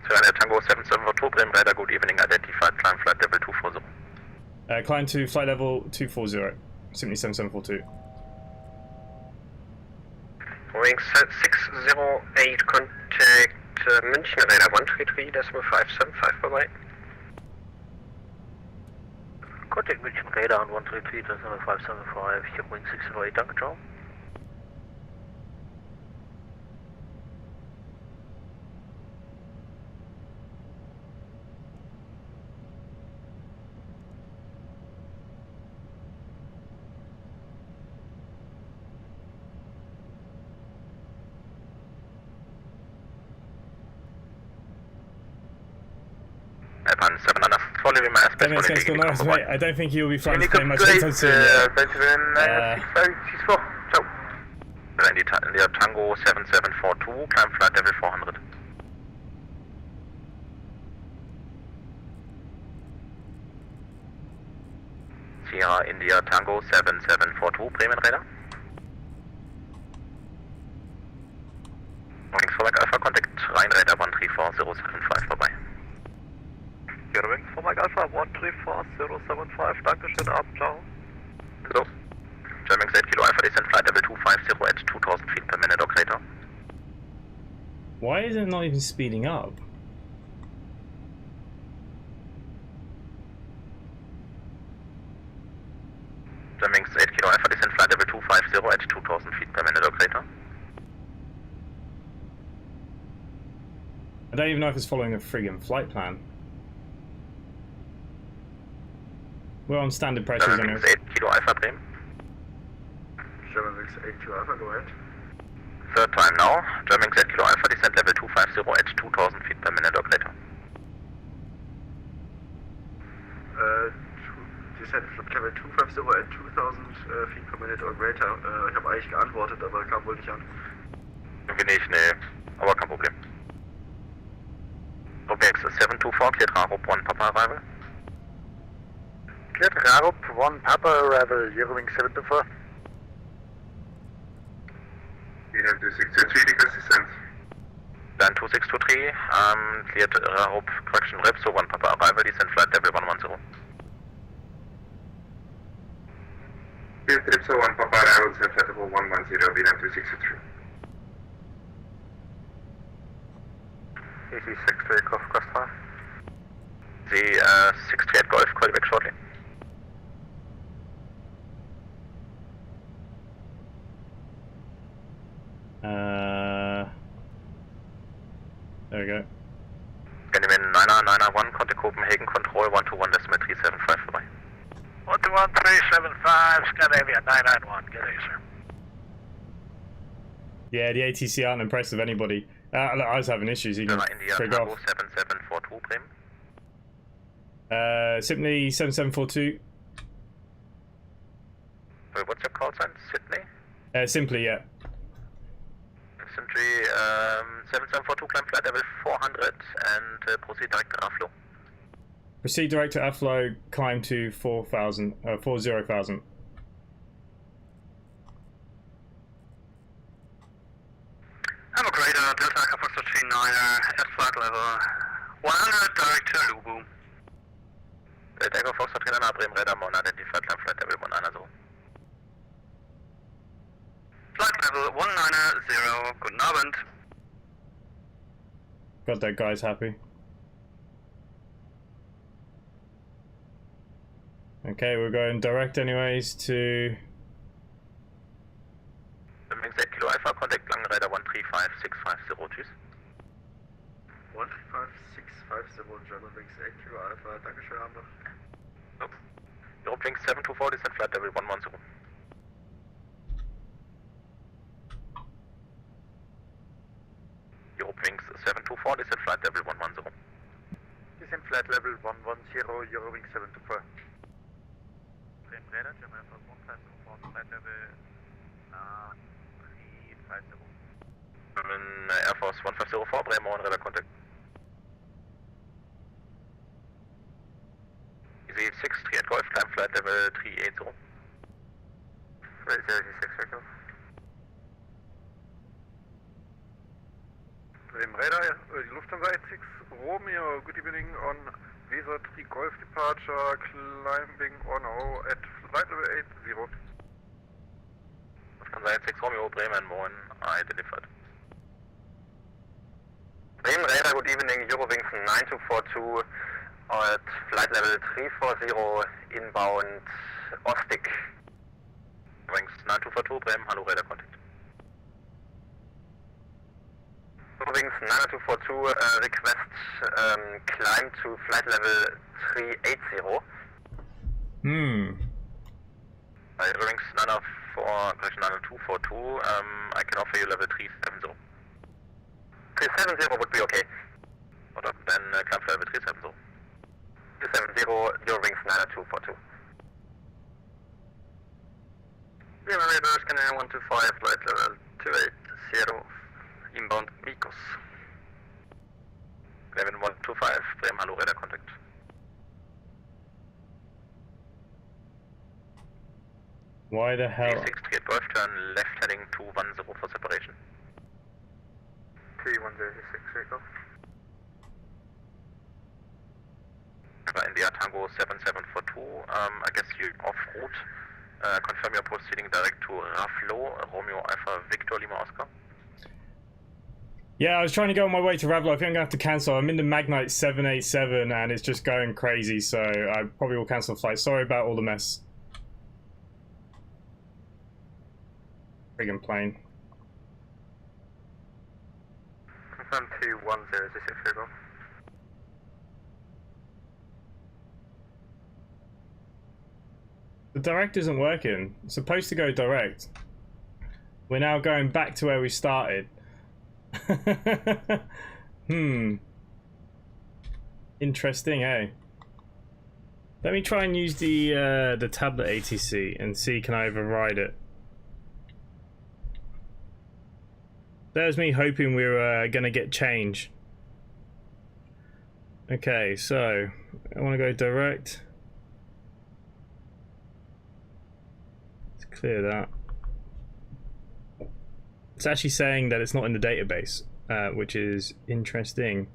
Tango 7742, Bremen radar, good evening, identified, climb flight level 240. Climb to flight level 240, simply 7742. Wing 608, contact München radar 133.575, bye bye. Contact München radar on 133, that's number 575, check wing 608, down control. It's going to go nice, mate. I don't think you'll be flying the plane much anytime soon. India Tango 7742, climb flight level 400. Sierra India Tango 7742, Bremen Radar. Wings for Mike Alpha, contact Rhein Radar 134075 vorbei. Wings for Mike Alpha 134075, Dankeschön, Abend, ciao. So. German 8 Kilo Alpha, descent flight level 250 at 2000 feet per minute, operator. Why is it not even speeding up? German 8 Kilo Alpha, descent flight level 250 at 2000 feet per minute, operator. I don't even know if it's following the friggin' flight plan. We're on standard pressures anyway. German 8 Kilo Alpha, Bremen. German 8 Kilo Alpha, go ahead. Third time now. German 8 Kilo Alpha, descent level 250 at 2000 feet per minute, operator. Descent level 250 at 2000 feet per minute or greater. Ich habe eigentlich geantwortet, aber kam wohl nicht an. Irgendwie nicht, nee. Aber kein Problem. OBX 724, cleared Rarup 1 Papa arrival. Cleared Rarup 1 Papa arrival, Eurowing 724. EDDW 2623, request descent. Then 2623, cleared Rarup correction rep, so 1 Papa arrival, descent flight level 110. Cleared Ripso 1 Papa arrival, descent flight level 110, EDDW 2623. EC6 Takeoff, crossfire. The 638 Golf, call you back shortly. There we go. Genuine 991, contact Copenhagen, control 121.375 vorbei. 121.375, Scandinavia 991, get it, sir. Yeah, the ATC aren't impressed with anybody. Look, I was having issues. You can India frig Tango off. 7742, Bremen. Simply 7742. Wait, what's your call sign? Sydney? Simply, yeah. Simply 7742, climb flight level 400 and proceed direct to Aflo. Proceed direct to Aflo, climb to 40,000. I'm a radar, Delta Alpha Foxtrot 39er, at flight level 100, direct to Lubu. Takeoff Foxtrot 39er, Bremen Radar, unidentified, climb flight level 190. Flight level 190, guten Abend. God, that guy's happy. Okay, we're going direct anyways to... German 8 Kilo Alpha, contact Langrider 135650, tschüss. 135650, German 8 Kilo Alpha, Dankeschön, Abend noch. Eurowings 724, descent flight level 110. Eurowings 724, descent flight level 110. Descent flight level 110, Eurowings 724. Bremen Radar, German Air Force 154, flight level 350. German Air Force 1504, Bremen on radar contact. Easy 638 Golf, climb flight level 380. Ready 36 seconds. Bremen Radar, die Lufthansa 86 Romeo, good evening on Visa 3 Golf departure, climbing on at flight level 80. Lufthansa 86 Romeo, Bremen, moin, identified. Bremen Radar, good evening, Eurowings 9242 At flight level 340 inbound Ostic. Wings 9242, Bremen, hallo, radar contact. Wings 9242, request climb to flight level 380. Wings 9242, I can offer you level 370. 370 would be okay. Or then climb to level 370. 370, your wings 9242. Bremen radar scanner 125, flight level 280, inbound Mikos. Bremen 125, Bremen, hallo, radar contact. Why the hell? 638 Golf, turn left heading 210 for separation. 3106 Golf. India Tango 7742, I guess you're off route. Confirm you're proceeding direct to Raflo, Romeo Alpha Victor Lima Oscar. Yeah, I was trying to go on my way to Ravlo. I think I'm gonna have to cancel. I'm in the MagKnight 787 and it's just going crazy, so I probably will cancel the flight. Sorry about all the mess. Friggin' plane. Confirm 21006 Golf. The direct isn't working. It's supposed to go direct. We're now going back to where we started. Interesting, eh? Let me try and use the tablet ATC and see can I override it. There's me hoping we were gonna get change. Okay, so I want to go direct. Let's clear that. It's actually saying that it's not in the database, which is interesting.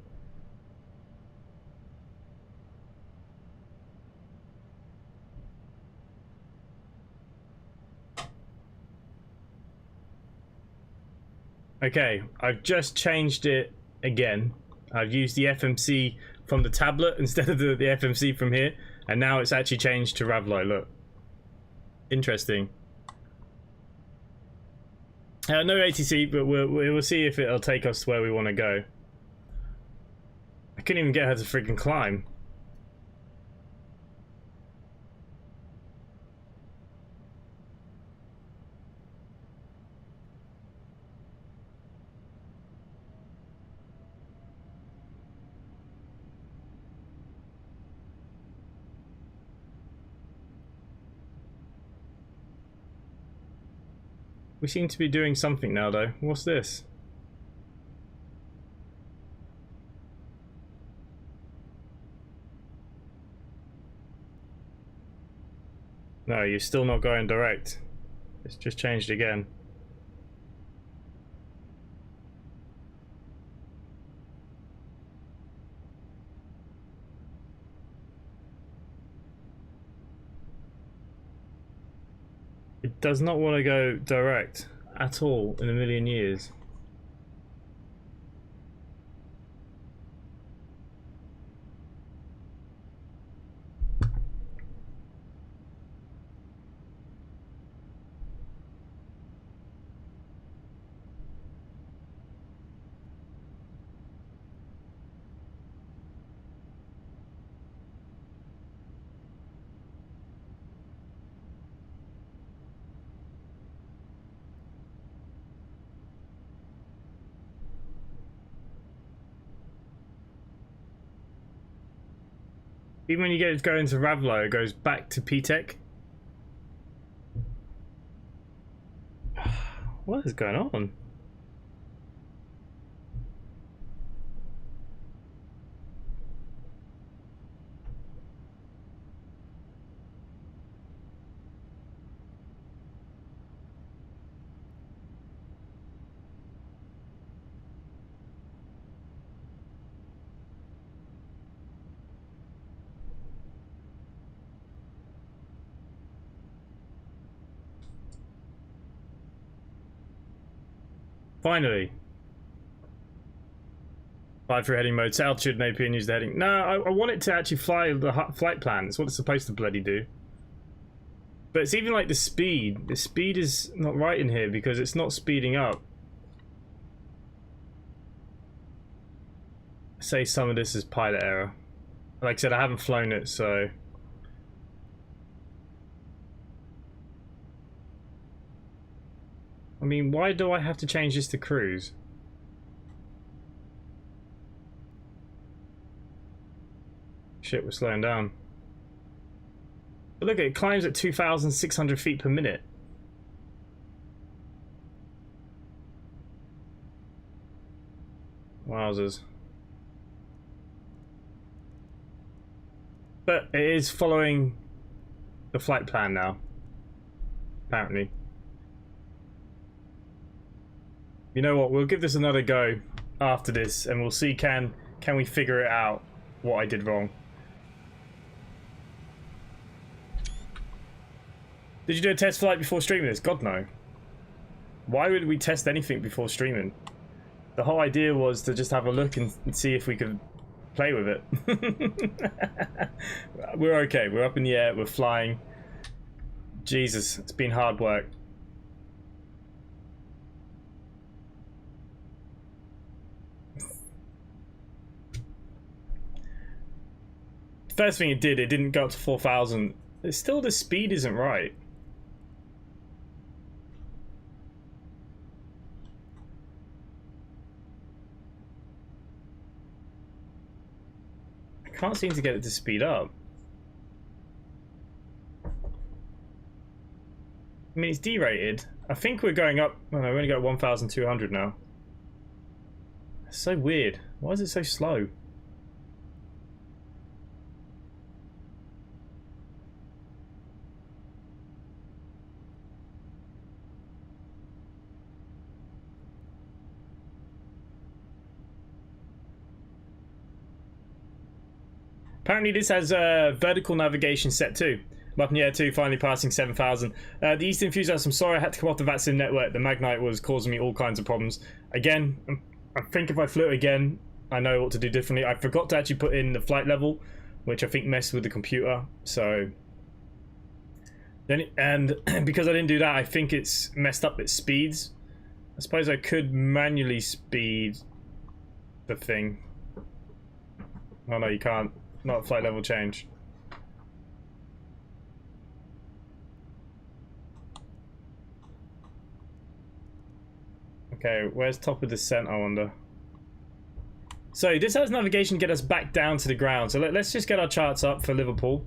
Okay, I've just changed it again. I've used the FMC from the tablet instead of the FMC from here, and now it's actually changed to Ravlo. Look, interesting. No ATC, but we'll see if it'll take us to where we want to go. I couldn't even get her to freaking climb. We seem to be doing something now, though. What's this? No, you're still not going direct. It's just changed again. It does not want to go direct at all in a million years. Even when you get it going to Ravlo, it goes back to PTEC. What is going on? Finally. Fly through heading mode, set altitude and AP and use the heading. No, I want it to actually fly the flight plan. It's what it's supposed to bloody do. But it's even like the speed. The speed is not right in here because it's not speeding up. Say some of this is pilot error. Like I said, I haven't flown it, so... I mean, why do I have to change this to cruise? Shit, we're slowing down. But look, it climbs at 2,600 feet per minute. Wowzers. But it is following the flight plan now, apparently. You know what, we'll give this another go after this and we'll see can we figure it out what I did wrong. Did you do a test flight before streaming this? God no. Why would we test anything before streaming? The whole idea was to just have a look and see if we could play with it. We're okay, we're up in the air, we're flying. Jesus, it's been hard work. First thing it didn't go up to 4,000. Still, the speed isn't right. I can't seem to get it to speed up. I mean, it's derated. I think we're going up. Oh no, we only got 1,200 now. That's so weird. Why is it so slow? Apparently this has vertical navigation set too. I'm up in the air too, finally passing 7,000. The Eastern Enthusiast, I'm sorry I had to come off the Vatsim network. The MagKnight was causing me all kinds of problems. Again, I think if I flew it again, I know what to do differently. I forgot to actually put in the flight level, which I think messed with the computer. So, and because I didn't do that, I think it's messed up its speeds. I suppose I could manually speed the thing. Oh no, you can't. Not flight level change. Okay, where's top of descent, I wonder? So this has navigation to get us back down to the ground. So let's just get our charts up for Liverpool.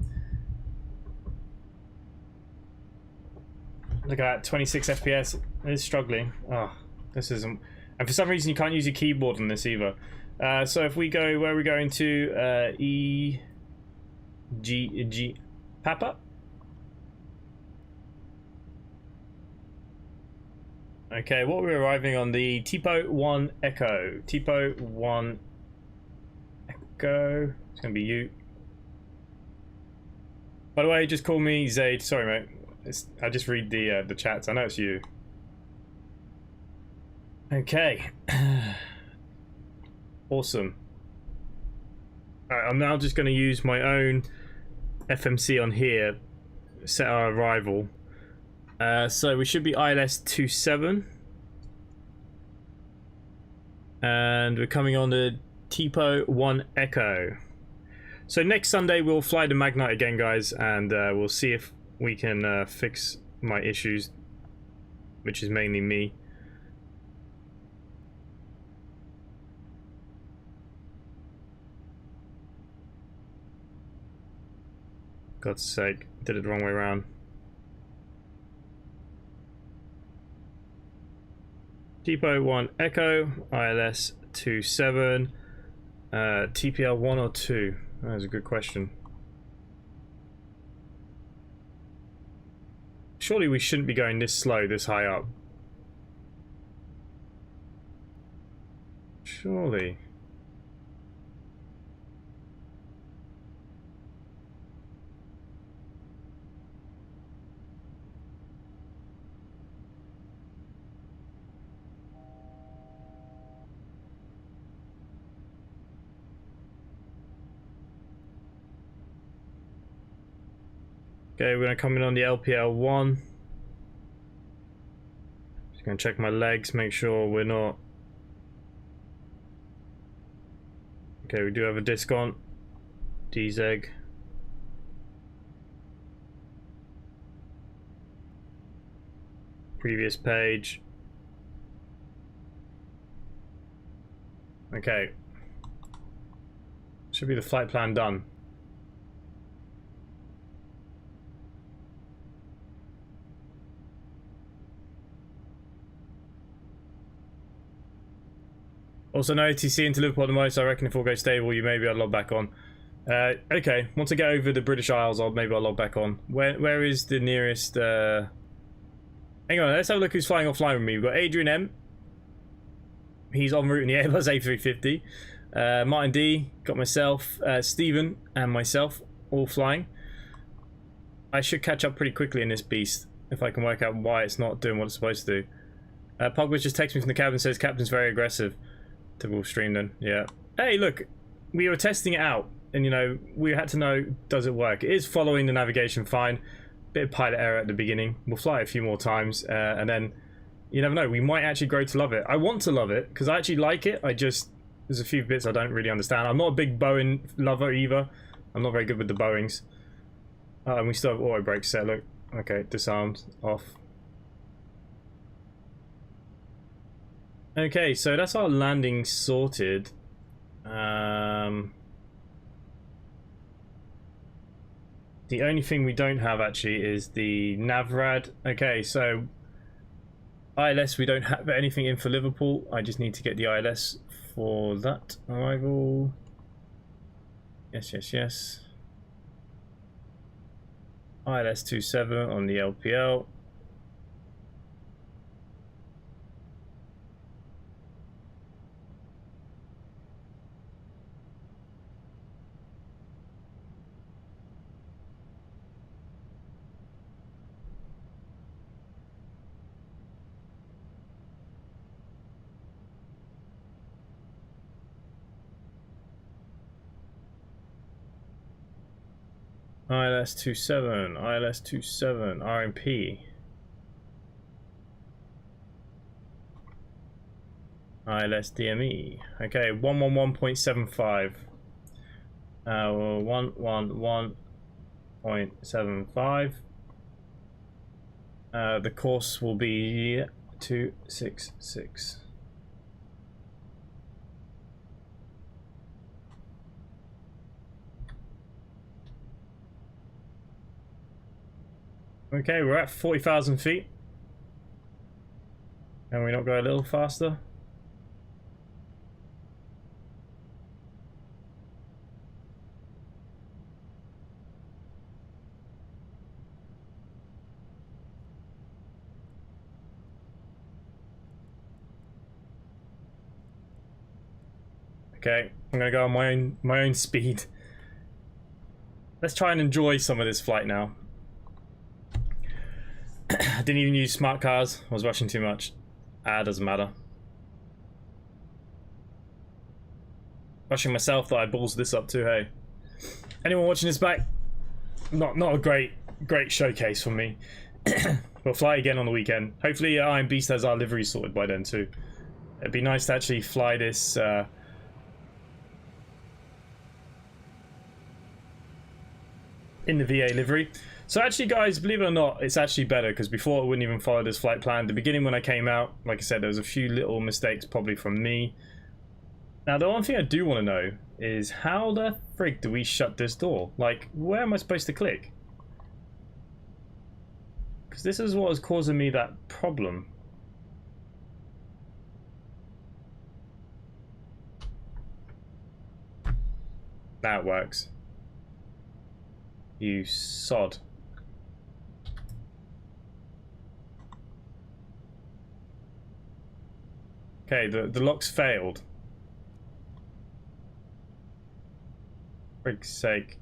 Look at that, 26 FPS. It's struggling. Oh, this isn't... And for some reason you can't use your keyboard on this either. So if we go, where are we going to? EGGP? Okay, what we're arriving on the Tipo 1 Echo. Tipo 1 Echo. It's gonna be you. By the way, just call me Zaid. Sorry, mate. I just read the chats. I know it's you. Okay. Awesome. Alright, I'm now just going to use my own FMC on here, set our arrival. So we should be ILS 27. And we're coming on the Tipo 1 Echo. So next Sunday we'll fly the MagKnight again, guys, and we'll see if we can fix my issues, which is mainly me. God's sake, did it the wrong way around. Tipo 1 Echo, ILS 27, TPL 1 or 2? That was a good question. Surely we shouldn't be going this slow, this high up. Surely. Okay, we're gonna come in on the LPL1. Just gonna check my legs, make sure we're not. Okay, we do have a disc on. DZEG. Previous page. Okay. Should be the flight plan done. Also, no ATC into Liverpool at the most. I reckon if all goes stable, you may be able to log back on. Okay, once I get over the British Isles, maybe I'll log back on. Where is the nearest? Hang on, let's have a look who's flying offline with me. We've got Adrian M. He's en route in the Airbus A350. Martin D, got myself, Stephen, and myself all flying. I should catch up pretty quickly in this beast if I can work out why it's not doing what it's supposed to do. Pogba just texted me from the cabin, says Captain's very aggressive. Typical stream then, yeah. Hey, look, we were testing it out, and you know, we had to know, does it work? It is following the navigation fine. Bit of pilot error at the beginning. We'll fly it a few more times, and then you never know, we might actually grow to love it. I want to love it because I actually like it. There's a few bits I don't really understand. I'm not a big Boeing lover either. I'm not very good with the Boeings. And we still have auto brake set. Look, okay, disarmed, off. Okay, so that's our landing sorted. The only thing we don't have actually is the NavRad. Okay, so ILS, we don't have anything in for Liverpool. I just need to get the ILS for that arrival. Yes, yes, yes. ILS 27 on the LPL. ILS 27, ILS 27, RMP. ILS DME. Okay, 111.75. 111.75. The course will be 266. Okay, we're at 40,000 feet. Can we not go a little faster? Okay, I'm gonna go on my own speed. Let's try and enjoy some of this flight now. I didn't even use smart cars. I was rushing too much. Doesn't matter. Rushing myself, thought I balls this up too, hey. Anyone watching this back? Not a great showcase for me. We'll fly again on the weekend. Hopefully Iron Beast has our livery sorted by then too. It'd be nice to actually fly this in the VA livery. So actually guys, believe it or not, it's actually better because before it wouldn't even follow this flight plan. At the beginning when I came out, like I said, there was a few little mistakes probably from me. Now the one thing I do want to know is how the frig do we shut this door? Like, where am I supposed to click? Because this is what is causing me that problem. Now it works. You sod. Okay, the lock's failed. For frig's sake.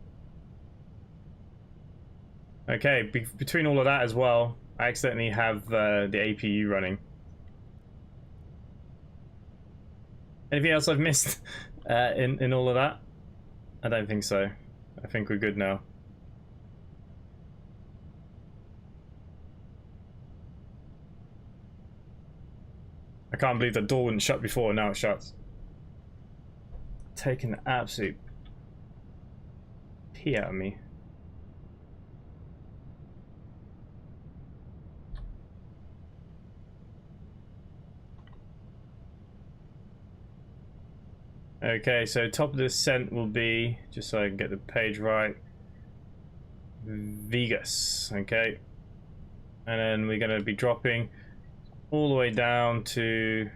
Okay, between all of that as well, I accidentally have the APU running. Anything else I've missed in all of that? I don't think so. I think we're good now. can't believe the door wouldn't shut before, now it shuts. Taking an absolute pee out of me. Okay, so top of the descent will be, just so I can get the page right, Vegas, okay? And then we're going to be dropping all the way down to...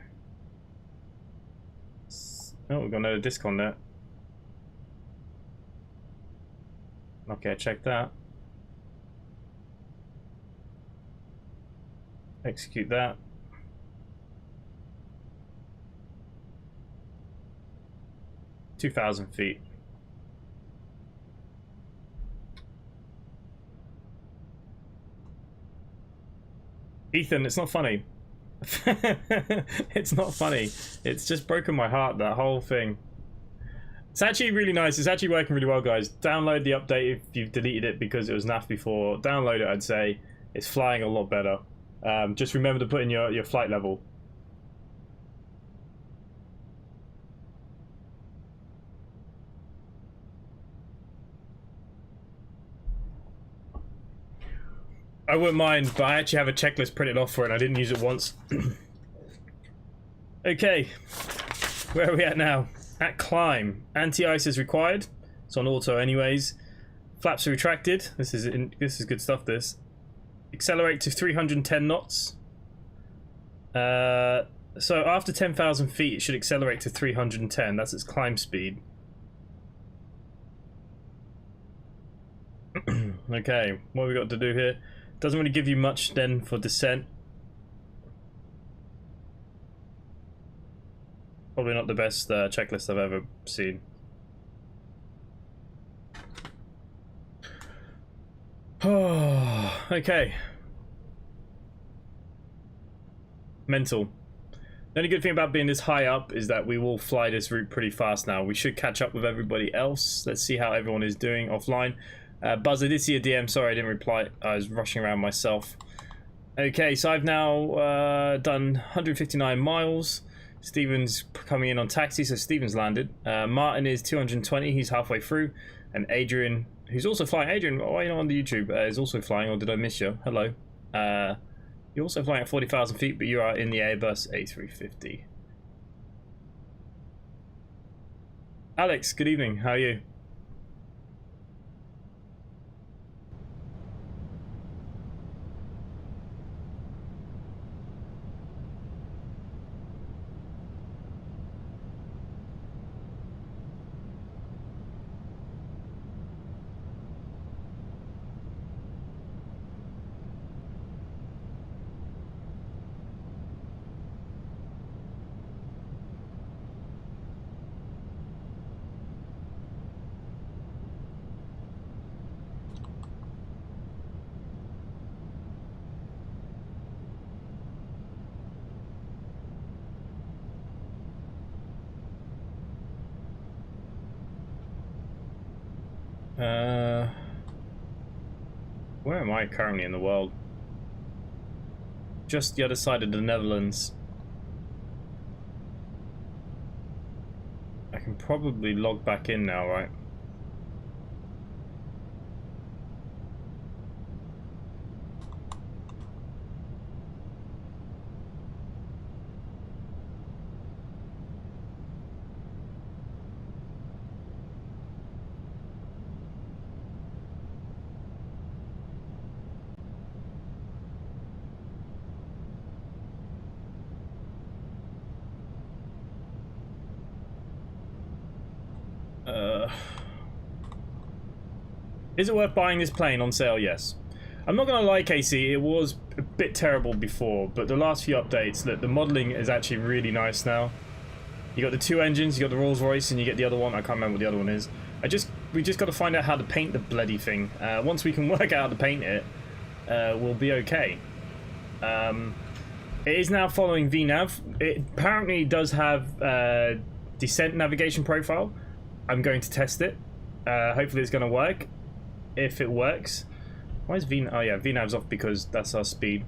Oh, we've got another disc on there. Okay, check that. Execute that. $2,000 feet. Ethan, it's not funny. It's not funny. It's just broken my heart, that whole thing. It's actually really nice. It's actually working really well, guys. Download the update if you've deleted it because it was naff before. Download it, I'd say. It's flying a lot better. Just remember to put in your flight level. I wouldn't mind, but I actually have a checklist printed off for it and I didn't use it once. Okay, where are we at now? At climb. Anti-ice is required. It's on auto anyways. Flaps are retracted. This is good stuff, this. Accelerate to 310 knots. So after 10,000 feet it should accelerate to 310. That's its climb speed. Okay, what have we got to do here? Doesn't really give you much then for descent. Probably not the best checklist I've ever seen. Oh, okay. Mental. The only good thing about being this high up is that we will fly this route pretty fast now. We should catch up with everybody else. Let's see how everyone is doing offline. Buzz, I did see a DM. Sorry, I didn't reply. I was rushing around myself. Okay, so I've now done 159 miles. Steven's coming in on taxi, so Steven's landed. Martin is 220. He's halfway through. And Adrian, who's also flying. Adrian, why are you not on the YouTube? Is also flying, or did I miss you? Hello. You're also flying at 40,000 feet, but you are in the Airbus A350. Alex, good evening. How are you? Where am I currently in the world? Just the other side of the Netherlands. I can probably log back in now, right? Is it worth buying this plane on sale? Yes. I'm not going to lie, Casey, it was a bit terrible before, but the last few updates, look, the modelling is actually really nice now. You got the two engines, you got the Rolls Royce, and you get the other one. I can't remember what the other one is. We just got to find out how to paint the bloody thing. Once we can work out how to paint it, we'll be okay. It is now following VNav. It apparently does have descent navigation profile. I'm going to test it. Hopefully it's going to work. If it works. Why is VNav? Oh yeah, VNav's off because that's our speed.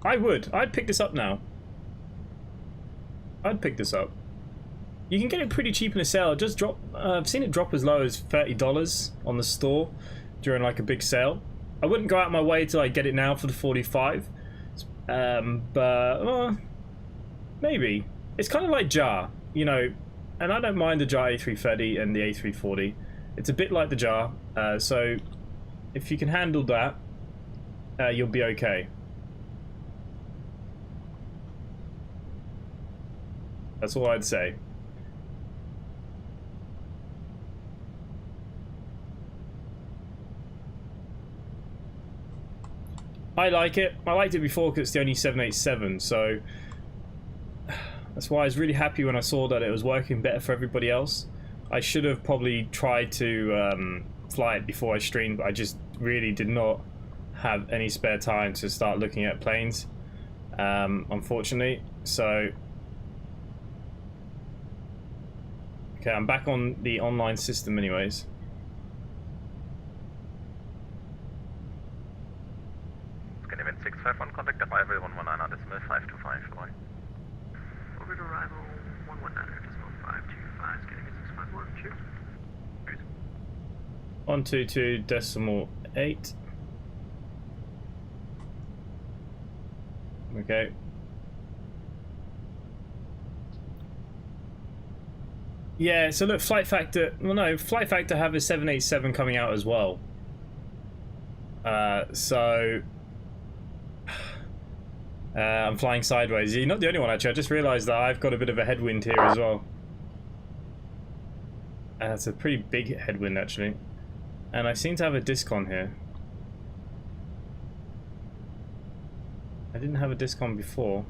I would. I'd pick this up now. I'd pick this up. You can get it pretty cheap in a sale. It does drop. I've seen it drop as low as $30 on the store during like a big sale. I wouldn't go out my way to like get it now for the 45. But maybe. It's kind of like JAR, you know, and I don't mind the JAR A330 and the A340. It's a bit like the JAR, so if you can handle that, you'll be okay. That's all I'd say. I like it. I liked it before because it's the only 787, so that's why I was really happy when I saw that it was working better for everybody else. I should have probably tried to fly it before I streamed, but I just really did not have any spare time to start looking at planes, unfortunately. So, okay, I'm back on the online system anyways. Event 651, contact arrival 119.525, going. Orbit arrival 119.525, getting it 651, 122.8. Okay. Yeah, so look, Flight Factor, well no, Flight Factor have a 787 coming out as well. I'm flying sideways. You're not the only one actually. I just realised that I've got a bit of a headwind here as well. It's a pretty big headwind actually. And I seem to have a discon here. I didn't have a discon before.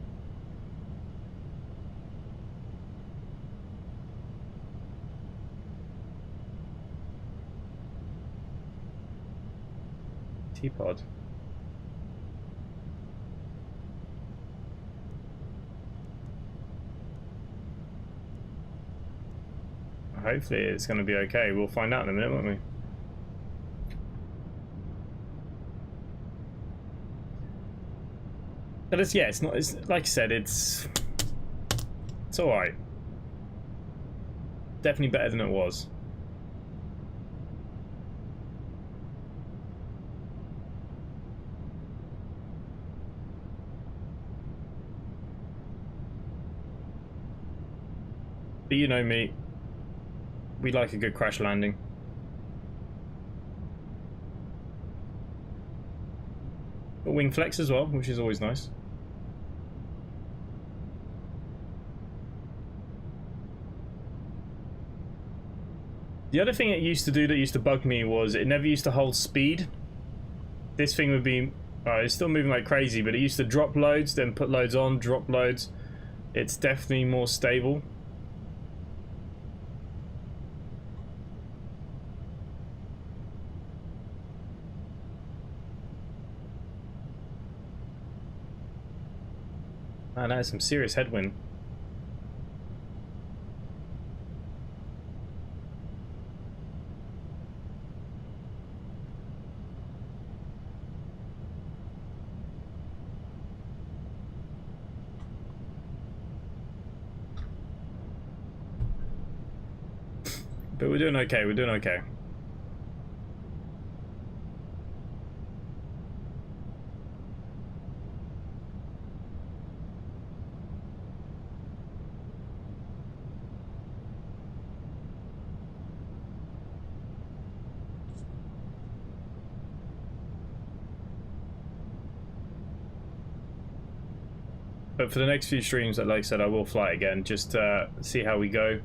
T-pod. Hopefully it's going to be okay. We'll find out in a minute, won't we? But it's, yeah, it's not, it's like I said, it's alright. Definitely better than it was. But you know me, we like a good crash landing. But wing flex as well, which is always nice. The other thing it used to do that used to bug me was it never used to hold speed. This thing would be, it's still moving like crazy, but it used to drop loads, then put loads on, drop loads. It's definitely more stable. Man, that is some serious headwind. But we're doing okay, we're doing okay. But for the next few streams, like I said, I will fly again, just to see how we go.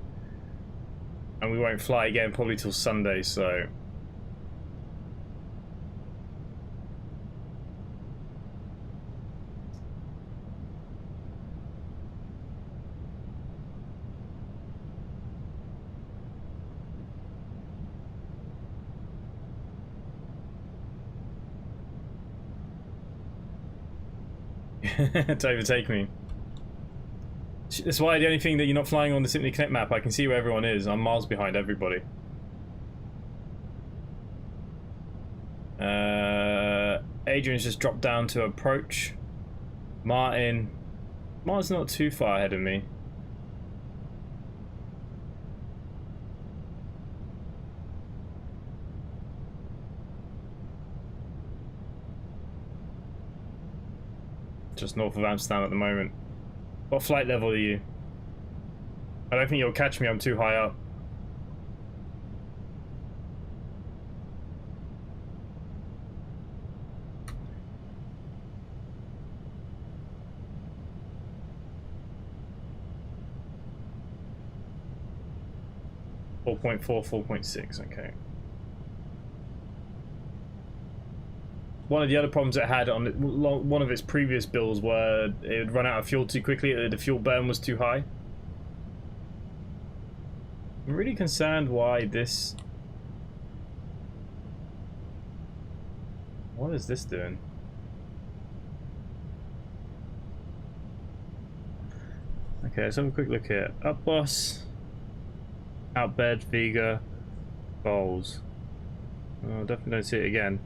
And we won't fly again probably till Sunday, so... to overtake me. That's why the only thing that you're not flying on the Simply Connect map, I can see where everyone is. I'm miles behind everybody. Adrian's just dropped down to approach Martin's not too far ahead of me. Just north of Amsterdam at the moment. What flight level are you? I don't think you'll catch me, I'm too high up. .4, 4.6, okay. One of the other problems it had on one of its previous builds were it would run out of fuel too quickly, the fuel burn was too high. I'm really concerned why this... What is this doing? Okay, let's have a quick look here. Up boss, out bed, EVGA, bowls. Oh, definitely don't see it again.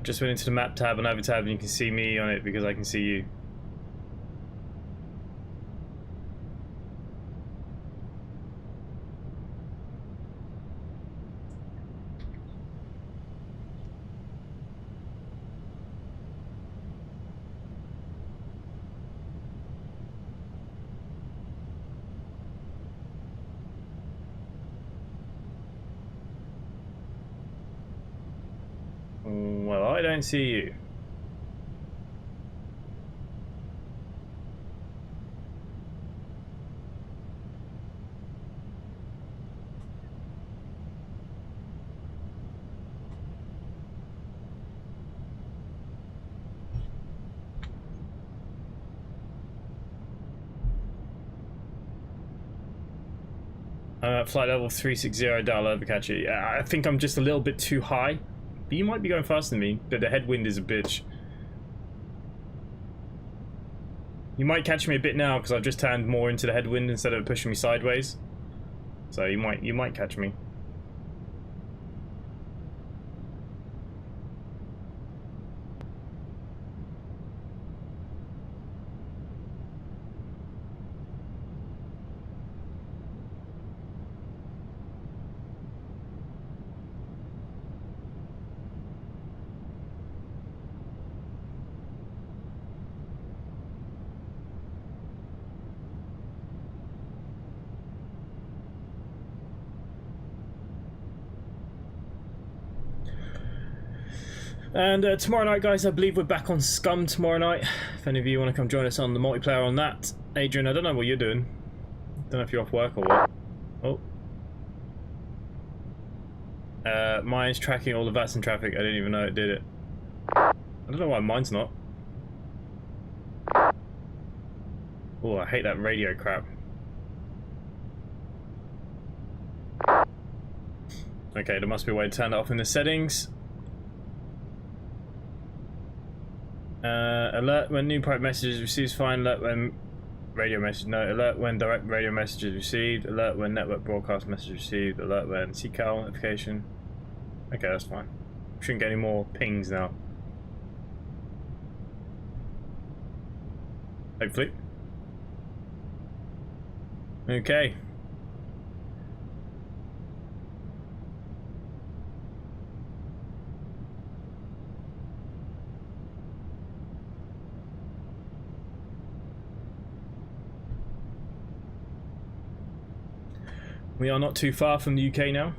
Just went into the map tab and over tab and you can see me on it because I can see you. Well, I don't see you. Flight level 360, I'll ever catch it. Yeah, I think I'm just a little bit too high. But you might be going faster than me, but the headwind is a bitch. You might catch me a bit now because I've just turned more into the headwind instead of pushing me sideways. So you might catch me. And tomorrow night, guys, I believe we're back on Scum tomorrow night. If any of you want to come join us on the multiplayer on that. Adrian, I don't know what you're doing. Don't know if you're off work or what. Oh. Mine's tracking all the Vatsim traffic. I didn't even know it did it. I don't know why mine's not. Oh, I hate that radio crap. Okay, there must be a way to turn that off in the settings. Alert when new private messages received, fine. Alert when radio message, no. Alert when direct radio message is received. Alert when network broadcast message received. Alert when CCAL notification. Okay, that's fine. Shouldn't get any more pings now. Hopefully. Okay. We are not too far from the UK now.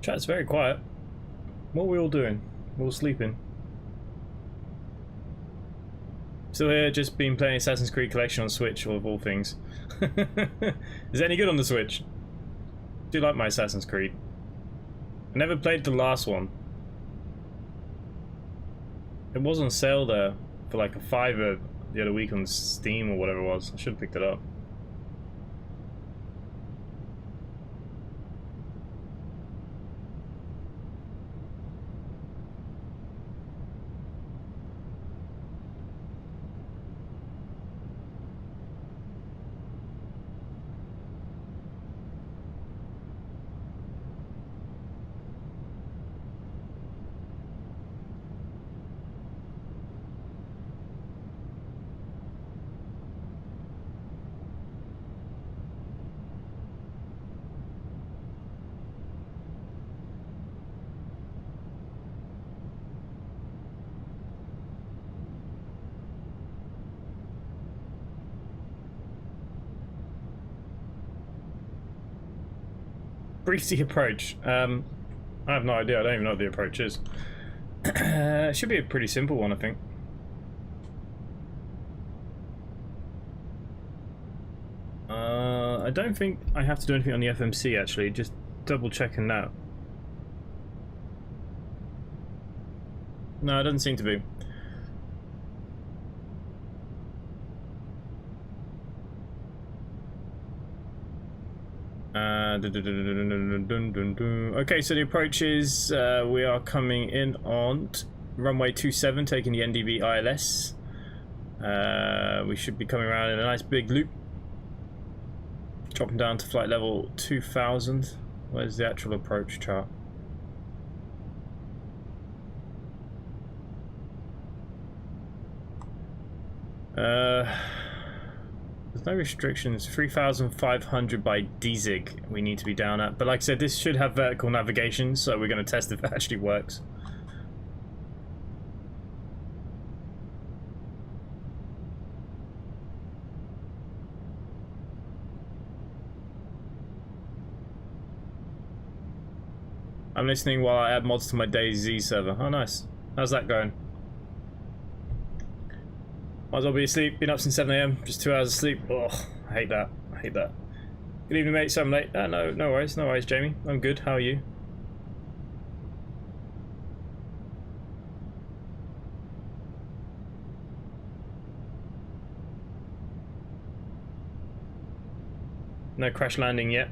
Chat's very quiet. What are we all doing? We're all sleeping. Still here, just been playing Assassin's Creed Collection on Switch, of all things. Is it any good on the Switch? I do like my Assassin's Creed. I never played the last one. It was on sale there for like a $5 the other week on Steam or whatever it was. I should have picked it up. Brief the approach. I have no idea. I don't even know what the approach is. It should be a pretty simple one, I think. I don't think I have to do anything on the FMC actually. Just double checking that. No, it doesn't seem to be. Okay, so the approach is we are coming in on runway 27, taking the NDB ILS. We should be coming around in a nice big loop, dropping down to flight level 2000. Where's the actual approach chart? There's no restrictions. 3,500 by DZIG we need to be down at. But like I said, this should have vertical navigation, so we're going to test if it actually works. I'm listening while I add mods to my DayZ server. Oh, nice. How's that going? Might as well be asleep. Been up since 7 AM. Just 2 hours of sleep. Oh, I hate that. I hate that. Good evening, mate. So I'm late. No worries. No worries, Jamie. I'm good. How are you? No crash landing yet.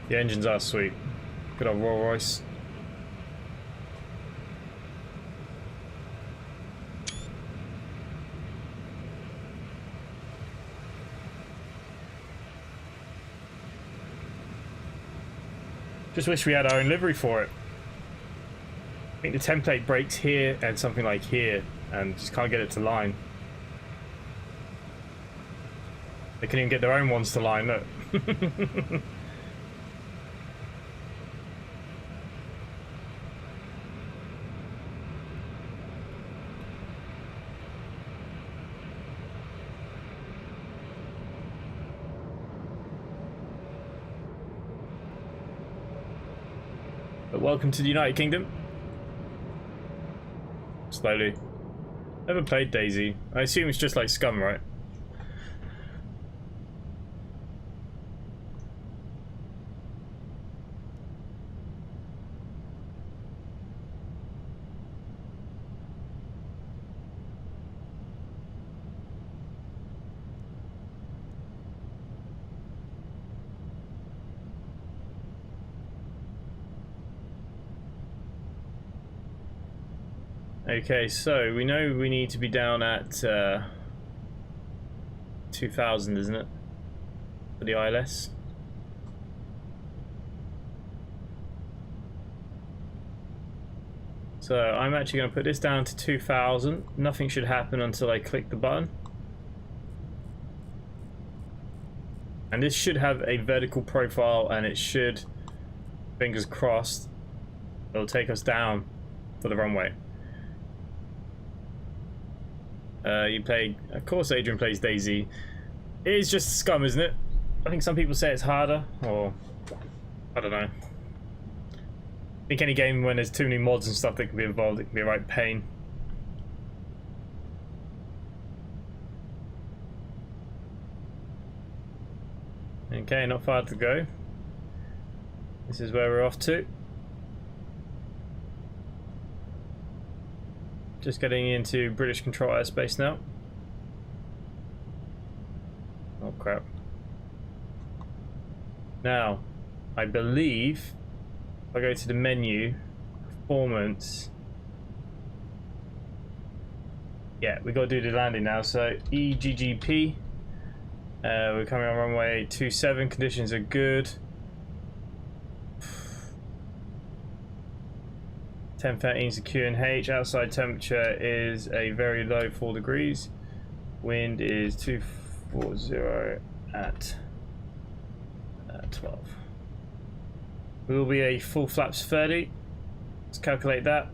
The engines are sweet. Good old Rolls Royce. Just wish we had our own livery for it. I think the template breaks here and something like here, and just can't get it to line. They can even get their own ones to line, look. But welcome to the United Kingdom. Slowly. Never played DayZ. I assume it's just like Scum, right? Okay, so we know we need to be down at 2000, isn't it? For the ILS. So I'm actually going to put this down to 2000. Nothing should happen until I click the button. And this should have a vertical profile, and it should, fingers crossed, it'll take us down for the runway. You play, of course Adrian plays DayZ. It is just scum, isn't it? I think some people say it's harder, or I don't know. I think any game when there's too many mods and stuff that can be involved, it can be a right pain. Okay, not far to go. This is where we're off to. Just getting into British control airspace now. Oh crap. Now, I believe if I go to the menu, performance. Yeah, we got to do the landing now. So EGGP. We're coming on runway 27. Conditions are good. 10:13 is the QNH. Outside temperature is a very low 4 degrees. Wind is 240 at 12. We will be a full flaps 30. Let's calculate that.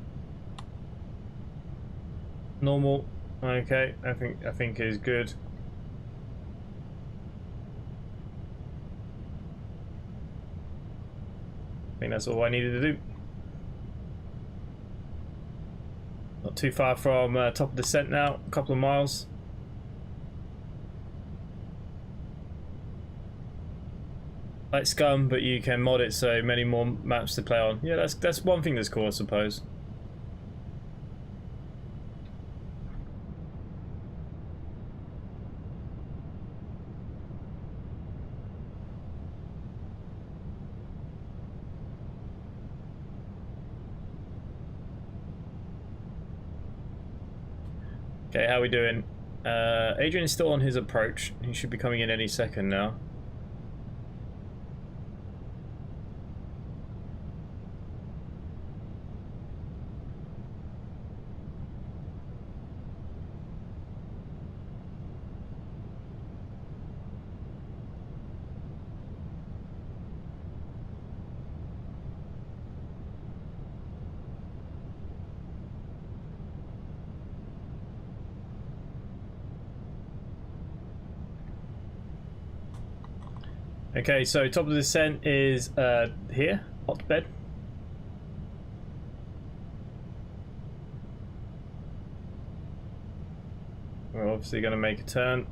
Normal. Okay, I think is good. I think that's all I needed to do. Not too far from top of descent now, a couple of miles. Like scum, but you can mod it so many more maps to play on. Yeah, that's one thing that's cool, I suppose. Okay, how are we doing? Adrian is still on his approach. He should be coming in any second now. Okay, so top of the descent is here, hotbed. We're obviously going to make a turn.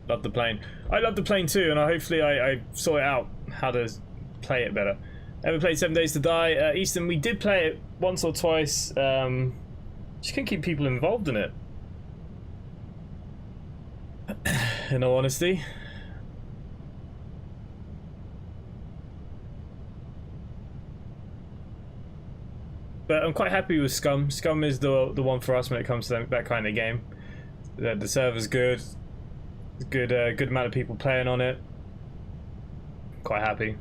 Love the plane. I love the plane too, and hopefully I sort out how to play it better. Ever played 7 Days to Die? Easton, we did play it once or twice. Just can't keep people involved in it. In all honesty. But I'm quite happy with Scum. Scum is the one for us when it comes to that kind of game. The server's good. Good amount of people playing on it. Quite happy.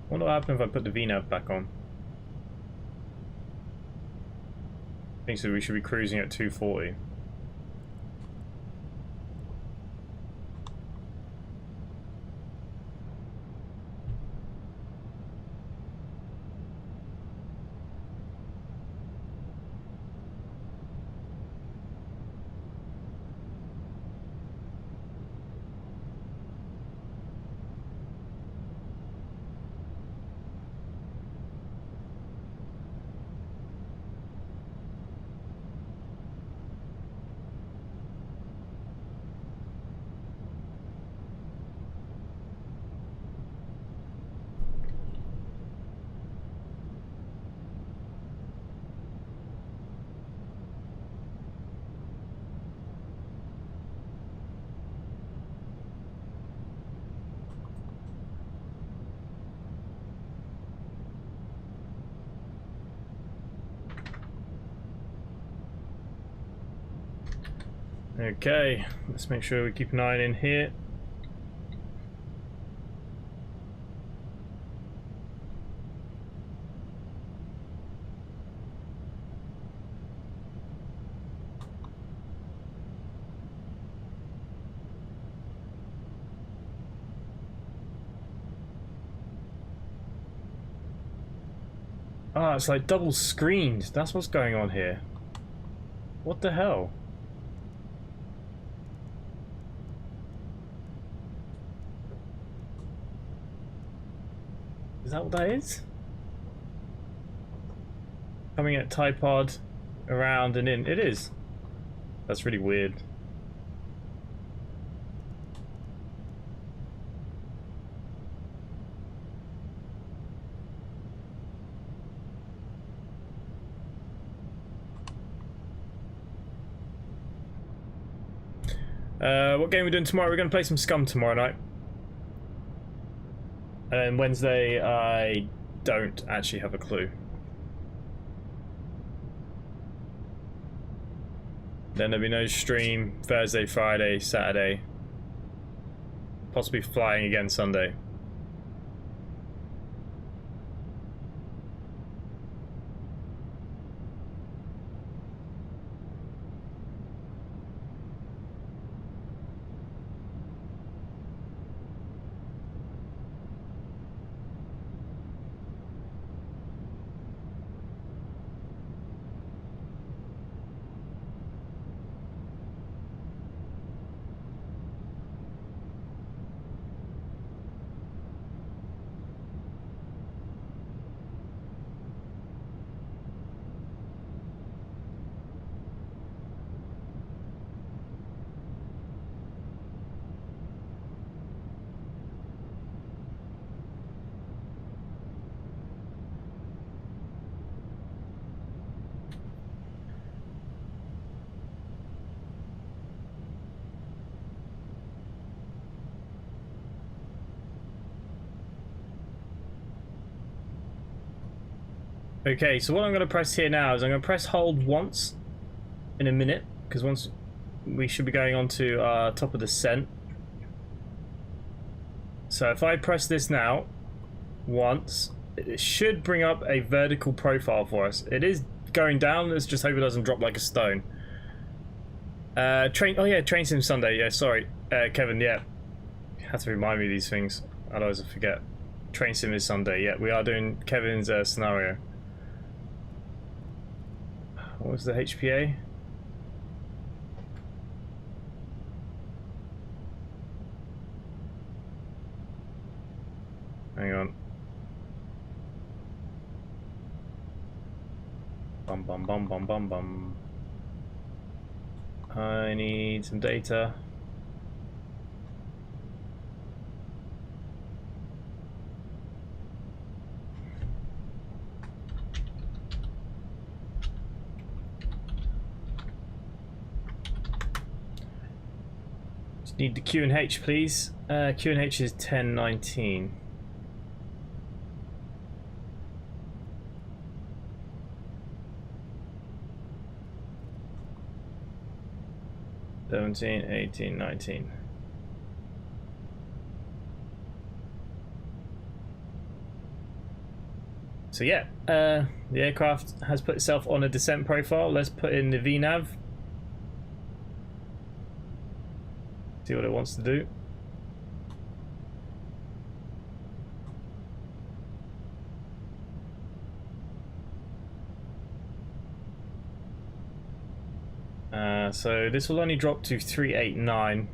What will happen if I put the VNAV back on? I think so. We should be cruising at 240. Okay, let's make sure we keep an eye in here. Ah, it's like double screened. That's what's going on here. What the hell? Is that what that is? Coming at tripod, around and in. It is. That's really weird. What game are we doing tomorrow? We're going to play some Scum tomorrow night. And Wednesday, I don't actually have a clue. Then there'll be no stream Thursday, Friday, Saturday. Possibly flying again Sunday. Okay, so what I'm going to press here now is I'm going to press hold once in a minute, because once we should be going on to top of the descent. So if I press this now once, it should bring up a vertical profile for us. It is going down. Let's just hope it doesn't drop like a stone. Train sim Sunday. Yeah, sorry, Kevin. Yeah, you have to remind me of these things, otherwise I forget. Train sim is Sunday. Yeah, we are doing Kevin's scenario. What was the HPA? Hang on. Bum bum bum bum bum bum. I need some data. Just need the Q and H, please. Q and H is 1019. 17, 18, 19. So yeah, the aircraft has put itself on a descent profile. Let's put in the VNav. See what it wants to do. So this will only drop to 389.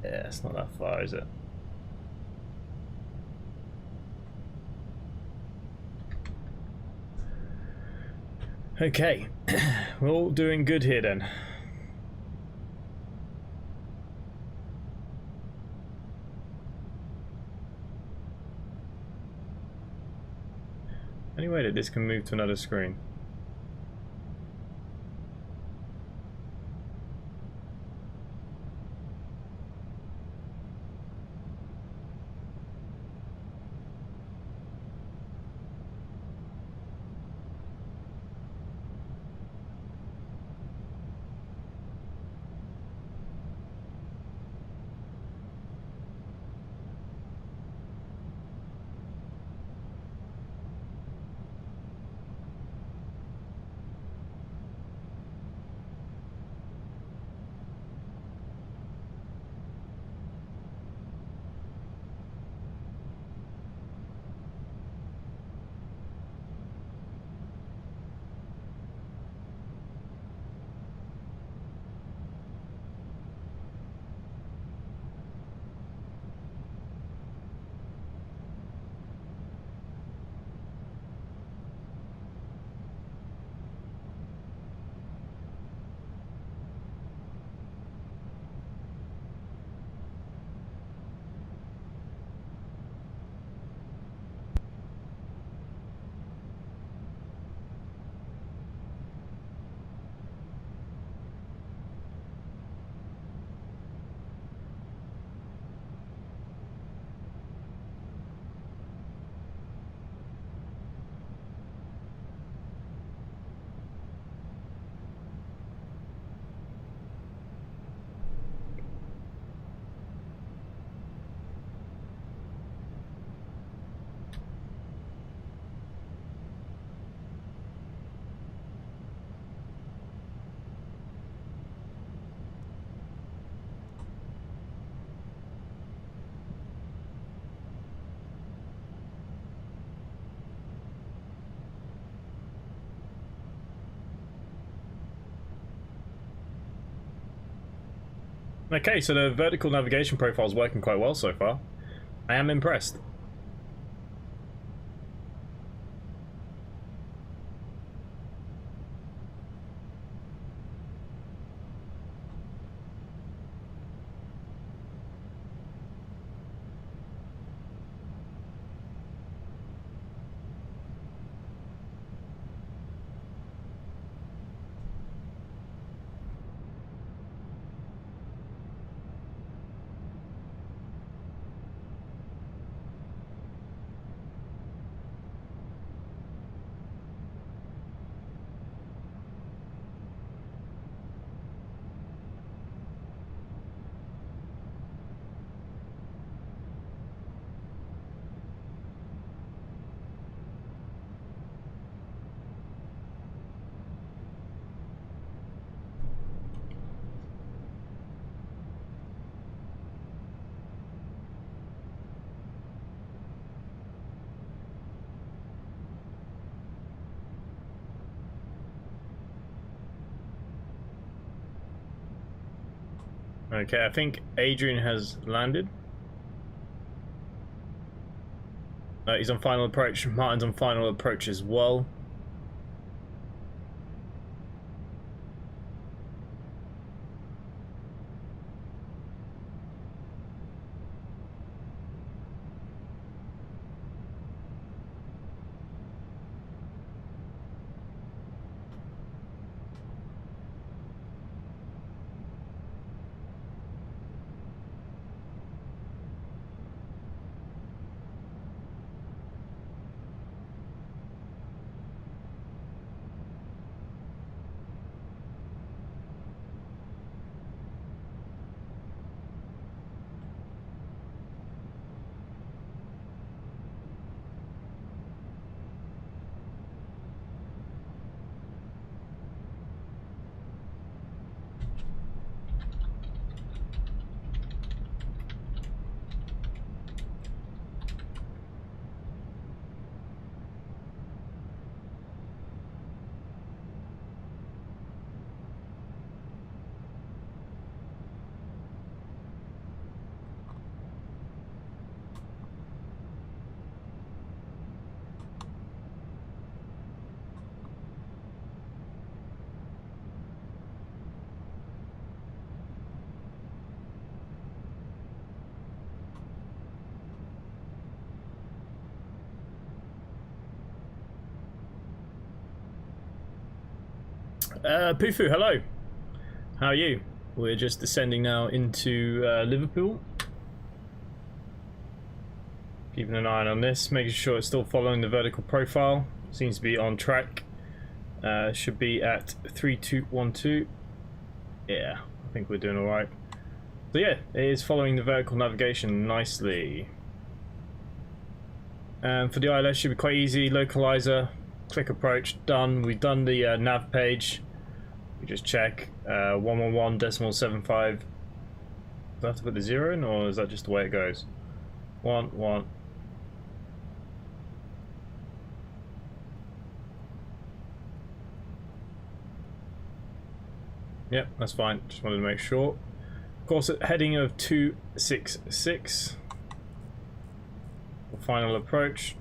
Yeah, it's not that far, is it? Okay, we're all doing good here then. Any way that this can move to another screen? Okay, so the vertical navigation profile is working quite well so far. I am impressed. Okay, I think Adrian has landed. He's on final approach. Martin's on final approach as well. Pufu, hello. How are you? We're just descending now into Liverpool. Keeping an eye on this, making sure it's still following the vertical profile. Seems to be on track. Should be at 3212. Yeah, I think we're doing alright. So yeah, it is following the vertical navigation nicely. And for the ILS, should be quite easy. Localizer, click approach, done. We've done the nav page. We just check 111.75. Do I have to put the 0 in, or is that just the way it goes? 1 1. Yep, that's fine. Just wanted to make sure. Of course, at heading of 266. Final approach.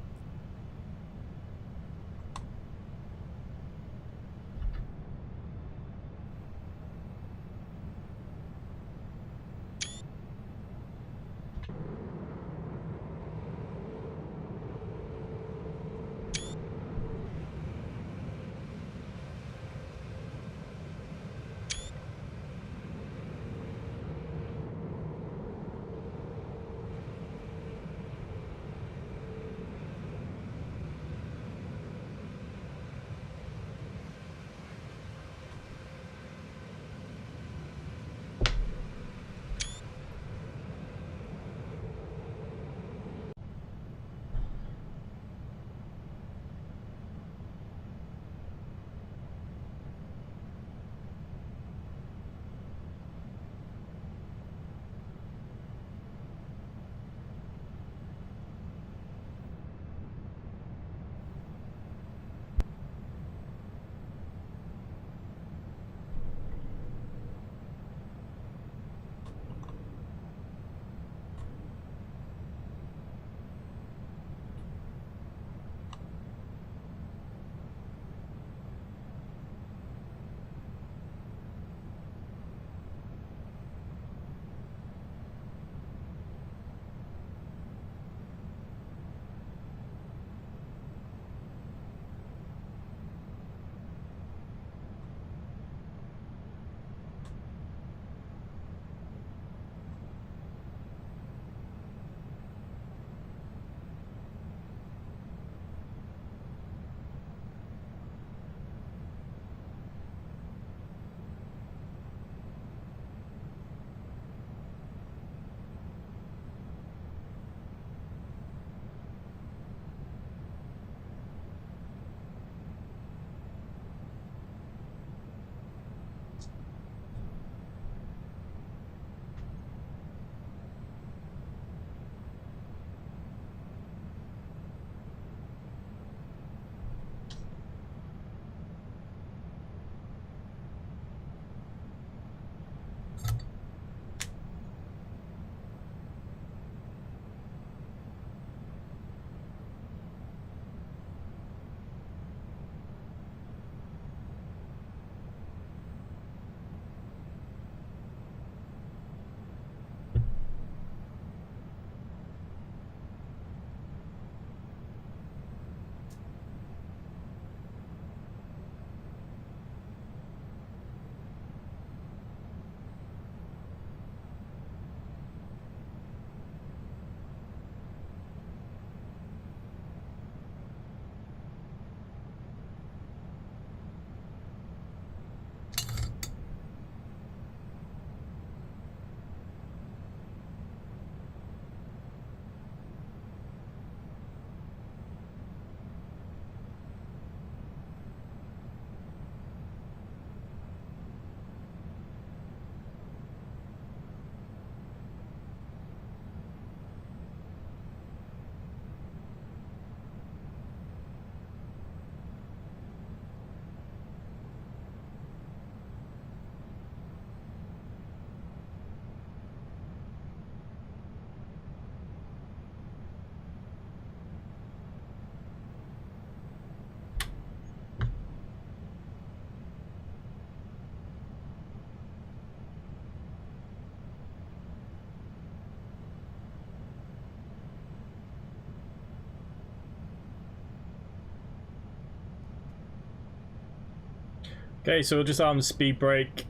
Okay, so we'll just arm the speed brake.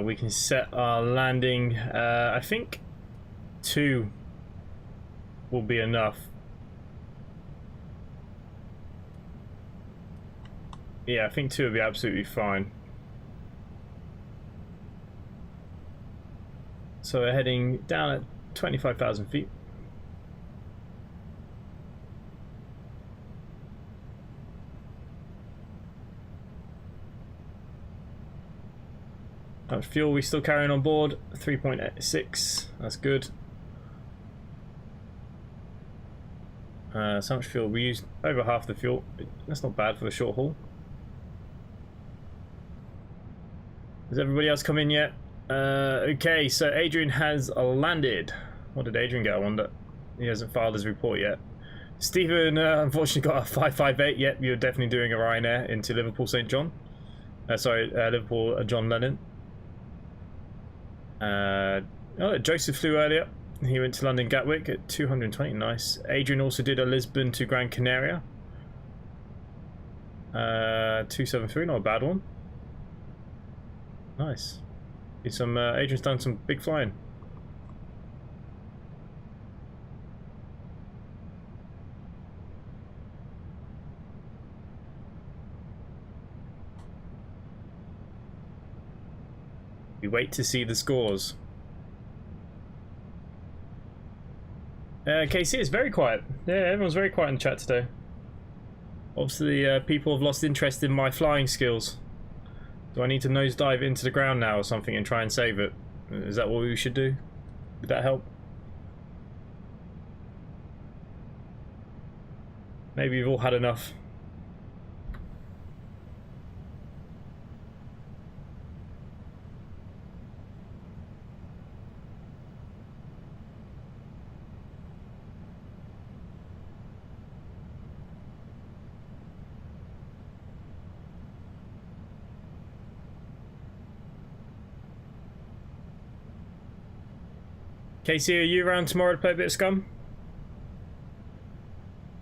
We can set our landing. I think 2 will be enough. Yeah, I think 2 will be absolutely fine. So we're heading down at 25,000 feet. How much fuel we still carrying on board? 3.6. That's good. So much fuel? We used over half the fuel. That's not bad for the short haul. Has everybody else come in yet? Okay, so Adrian has landed. What did Adrian get? I wonder. He hasn't filed his report yet. Stephen, unfortunately, got a 558. Yep, you're definitely doing a Ryanair into Liverpool St John. Liverpool John Lennon. Oh, Joseph flew earlier. He went to London Gatwick at 220. Nice. Adrian also did a Lisbon to Gran Canaria. 273, not a bad one. Nice. Adrian's done some big flying. We wait to see the scores. KC is very quiet. Yeah, everyone's very quiet in the chat today. Obviously, people have lost interest in my flying skills. Do I need to nosedive into the ground now or something and try and save it? Is that what we should do? Would that help? Maybe you've all had enough. Casey, are you around tomorrow to play a bit of Scum?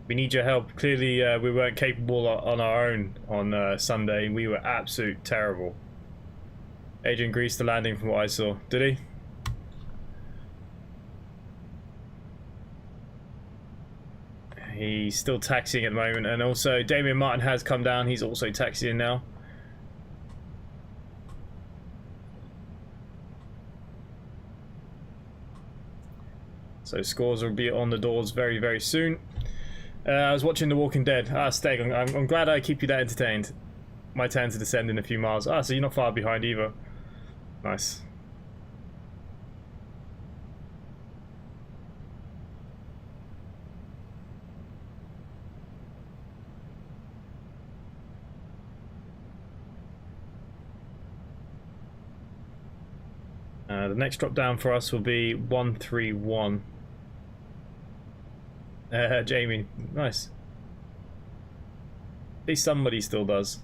We need your help. Clearly, we weren't capable on our own on Sunday. We were absolute terrible. Adrian greased the landing from what I saw. Did he? He's still taxiing at the moment. And also, Damien Martin has come down. He's also taxiing now. So scores will be on the doors very, very soon. I was watching The Walking Dead. Steg, I'm glad I keep you that entertained. My turn to descend in a few miles. So you're not far behind either. Nice. The next drop down for us will be 131. Jamie, nice. At least somebody still does.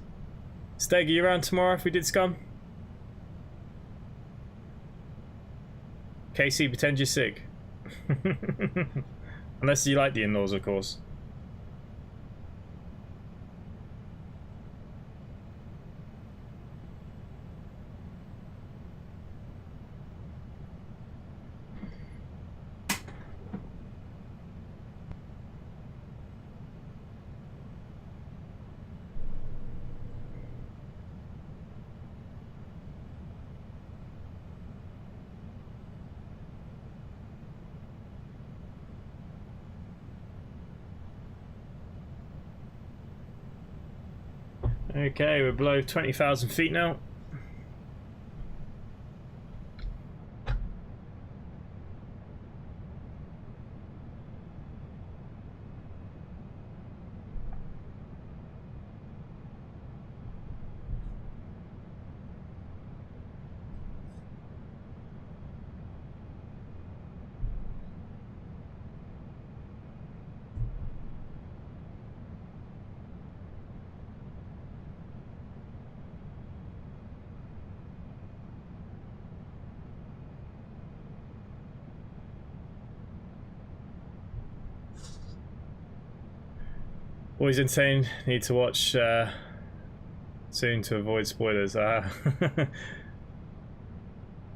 Steg, are you around tomorrow if we did Scum? Casey, pretend you're sick. Unless you like the in-laws, of course. Okay, we're below 20,000 feet now. Always insane. Need to watch some soon to avoid spoilers.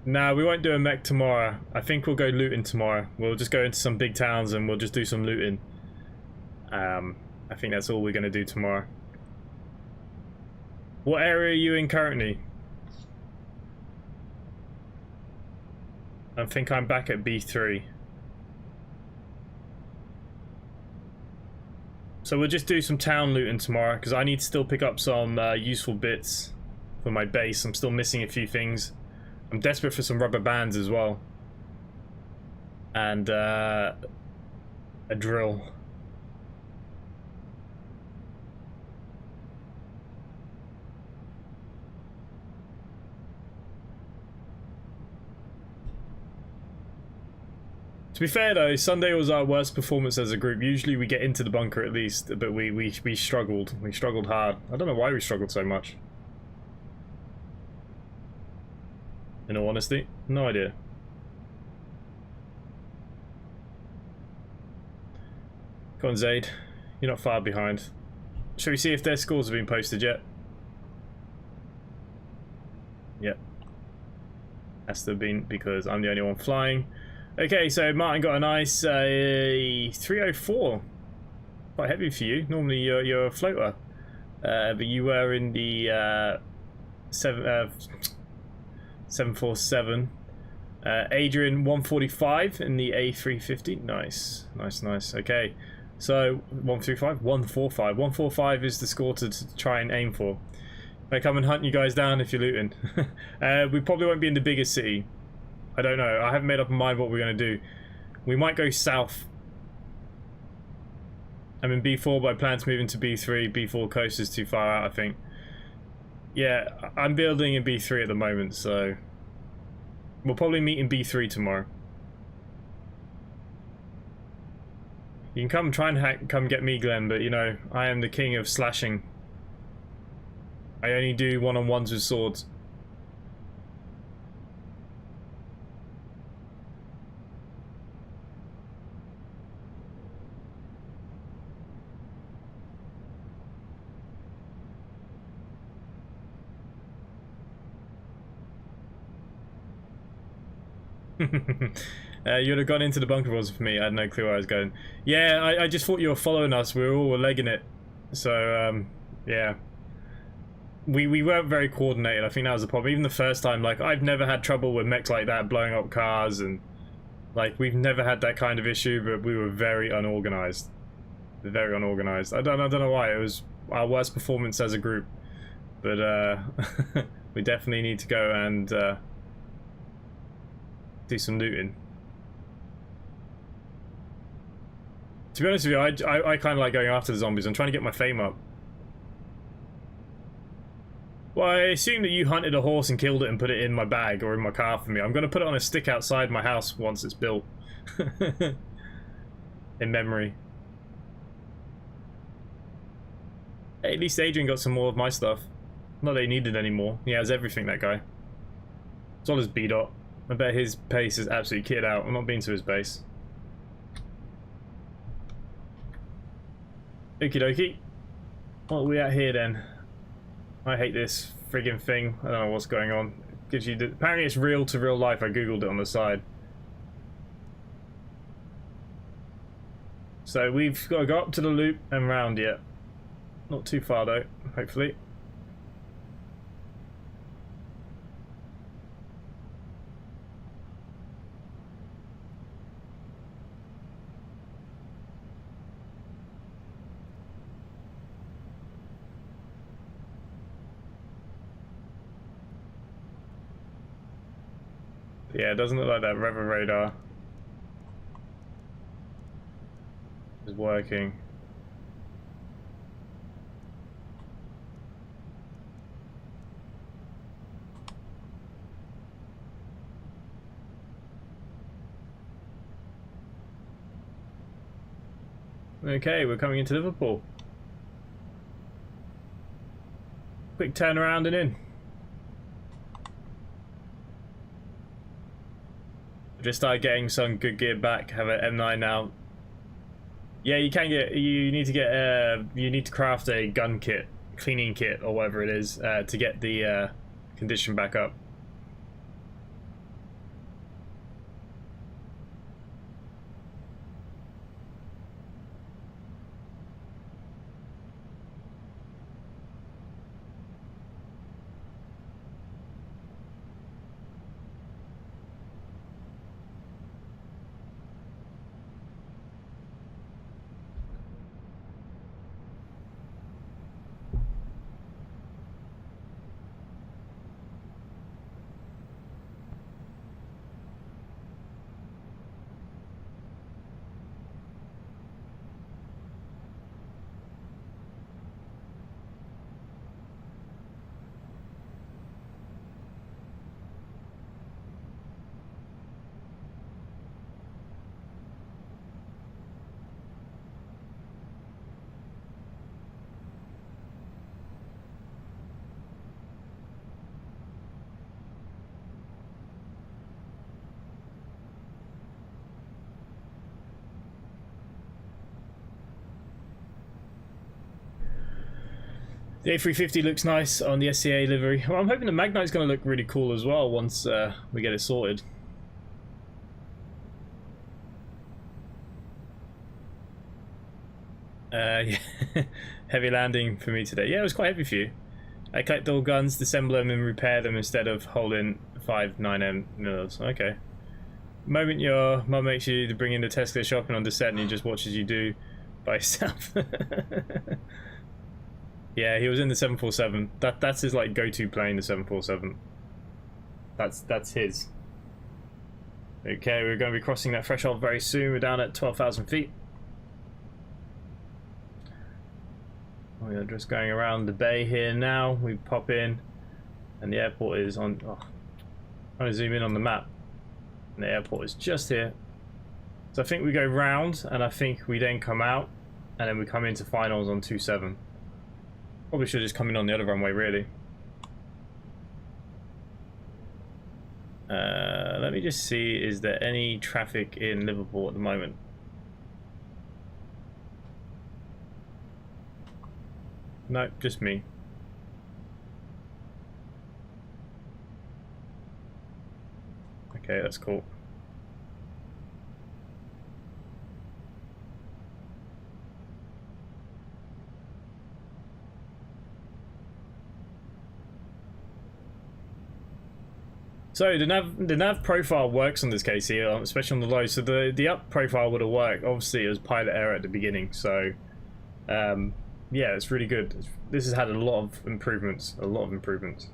Nah, we won't do a mech tomorrow. I think we'll go looting tomorrow. We'll just go into some big towns and we'll just do some looting. I think that's all we're going to do tomorrow. What area are you in currently? I think I'm back at B3. So we'll just do some town looting tomorrow because I need to still pick up some useful bits for my base. I'm still missing a few things. I'm desperate for some rubber bands as well. And a drill. To be fair though, Sunday was our worst performance as a group. Usually we get into the bunker at least, but we struggled. We struggled hard. I don't know why we struggled so much. In all honesty, no idea. Go on, Zaid. You're not far behind. Shall we see if their scores have been posted yet? Yep. Has to have been because I'm the only one flying. Okay, so Martin got a nice 304. Quite heavy for you. Normally you're a floater, but you were in the 747. Adrian 145 in the A350. Nice, nice, nice. Okay, so 135, 145. 145 is the score to try and aim for. I come and hunt you guys down if you're looting. We probably won't be in the biggest city. I don't know. I haven't made up my mind what we're going to do. We might go south. I'm in B4, but I plan to move into B3. B4 coast is too far out, I think. Yeah, I'm building in B3 at the moment, so... We'll probably meet in B3 tomorrow. You can come try and come get me, Glenn, but you know, I am the king of slashing. I only do one-on-ones with swords. You'd have gone into the bunker was for me. I had no clue where I was going. Yeah, I just thought you were following us. We were all legging it. So, yeah. We weren't very coordinated. I think that was the problem. Even the first time, like, I've never had trouble with mechs like that blowing up cars, and like, we've never had that kind of issue, but we were very unorganized. Very unorganized. I don't know why. It was our worst performance as a group. But we definitely need to go and do some looting. To be honest with you, I kind of like going after the zombies. I'm trying to get my fame up. Well, I assume that you hunted a horse and killed it and put it in my bag or in my car for me. I'm going to put it on a stick outside my house once it's built. In memory. Hey, at least Adrian got some more of my stuff. Not that he needed any more. He has everything, that guy. As well as B-Dot. I bet his base is absolutely kitted out. I'm not been to his base. Okie dokie. What are we at here then? I hate this friggin' thing. I don't know what's going on. Gives you apparently it's real to real life. I googled it on the side. So we've got to go up to the loop and round yet. Not too far though, hopefully. Yeah, it doesn't look like that weather radar is working. Okay, we're coming into Liverpool. Quick turnaround and in. Just started getting some good gear back. Have an M9 now. Yeah, you can get. You need to get. You need to craft a gun kit cleaning kit or whatever it is to get the condition back up. The A350 looks nice on the SCA livery. Well, I'm hoping the MagKnight's going to look really cool as well once we get it sorted. Yeah. Heavy landing for me today. Yeah, it was quite heavy for you. I collect all guns, disassemble them and repair them instead of holding 5 9mm mils. Okay. The moment your mum makes you to bring in the Tesla shopping on the set and he just watches you do by yourself. Yeah, he was in the 747. That's his like go-to plane, the 747. That's his. Okay, we're going to be crossing that threshold very soon. We're down at 12,000 feet. We're just going around the bay here now. We pop in, and the airport is on. Oh, I'm going to zoom in on the map. And the airport is just here. So I think we go round, and I think we then come out, and then we come into finals on 27. Probably should have just come in on the other runway, really. Let me just see, is there any traffic in Liverpool at the moment? No, just me. Okay, that's cool. So the nav profile works on this case here, especially on the low. So the up profile would have worked. Obviously, it was pilot error at the beginning. So yeah, it's really good. This has had a lot of improvements. A lot of improvements.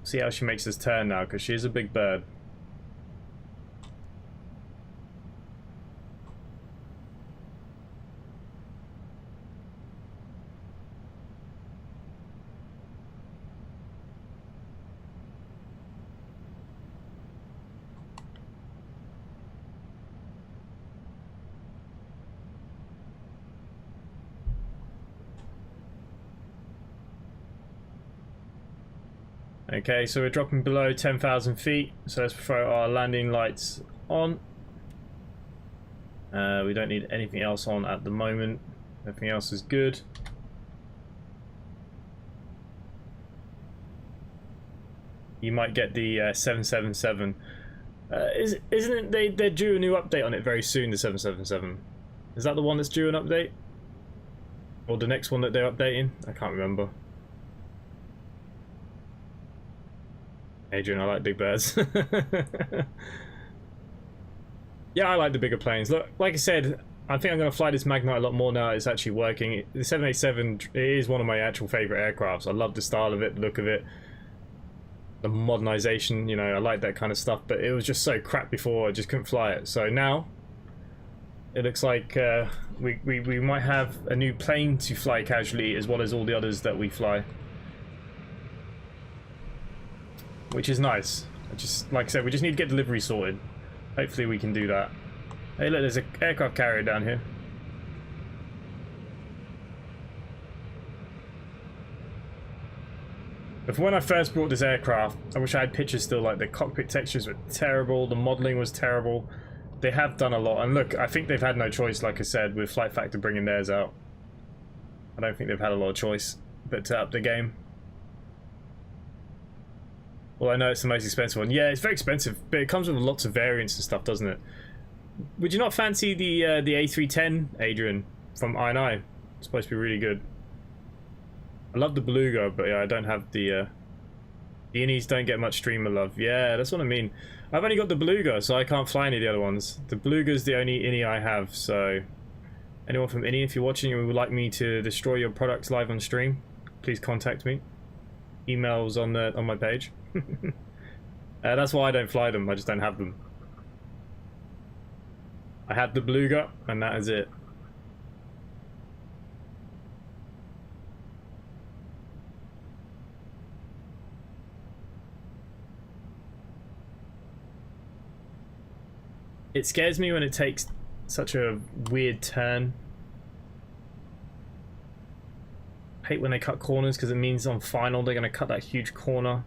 See how she makes this turn now, because she is a big bird. Okay, so we're dropping below 10,000 feet, so let's throw our landing lights on. We don't need anything else on at the moment. Everything else is good. You might get the 777. Isn't it they're due a new update on it very soon, the 777? Is that the one that's due an update? Or the next one that they're updating? I can't remember. Adrian, I like big birds. Yeah, I like the bigger planes. Look, like I said, I think I'm going to fly this MagKnight a lot more now it's actually working. The 787 is one of my actual favourite aircrafts. I love the style of it, the look of it, the modernisation, you know, I like that kind of stuff, but it was just so crap before, I just couldn't fly it. So now, it looks like we might have a new plane to fly casually as well as all the others that we fly. Which is nice. Just like I said, we just need to get delivery sorted. Hopefully we can do that. Hey look, there's an aircraft carrier down here. But when I first brought this aircraft, I wish I had pictures still. Like the cockpit textures were terrible, the modelling was terrible, They have done a lot, and look, I think they've had no choice, like I said, with Flight Factor bringing theirs out. I don't think they've had a lot of choice but to up the game. Well, I know it's the most expensive one. Yeah, it's very expensive, but it comes with lots of variants and stuff, doesn't it? Would you not fancy the A310, Adrian, from I&I? It's supposed to be really good. I love the Beluga, but yeah, I don't have the Innies don't get much streamer love. Yeah, that's what I mean. I've only got the Beluga, so I can't fly any of the other ones. The Beluga's the only Innie I have, so... Anyone from Innie, if you're watching and would like me to destroy your products live on stream, please contact me. Emails on my page. That's why I don't fly them, I just don't have them. I have the Beluga, and that is it. It scares me when it takes such a weird turn. I hate when they cut corners because it means on final they're going to cut that huge corner.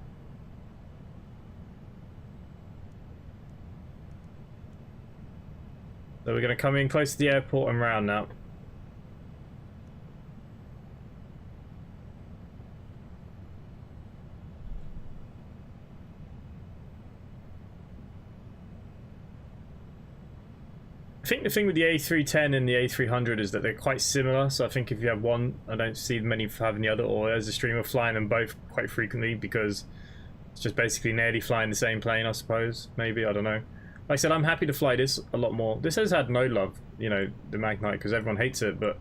So we're going to come in close to the airport and round now. I think the thing with the A310 and the A300 is that they're quite similar, so I think if you have one, I don't see many having the other, or as a streamer flying them both quite frequently, because it's just basically nearly flying the same plane, I suppose. Maybe, I don't know. Like I said, I'm happy to fly this a lot more. This has had no love, you know, the MagKnight, because everyone hates it, but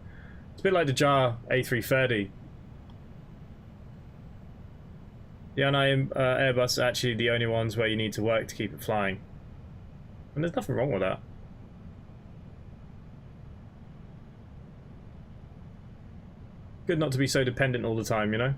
it's a bit like the JAR A330. The Airbus are actually the only ones where you need to work to keep it flying. And there's nothing wrong with that. Good not to be so dependent all the time, you know?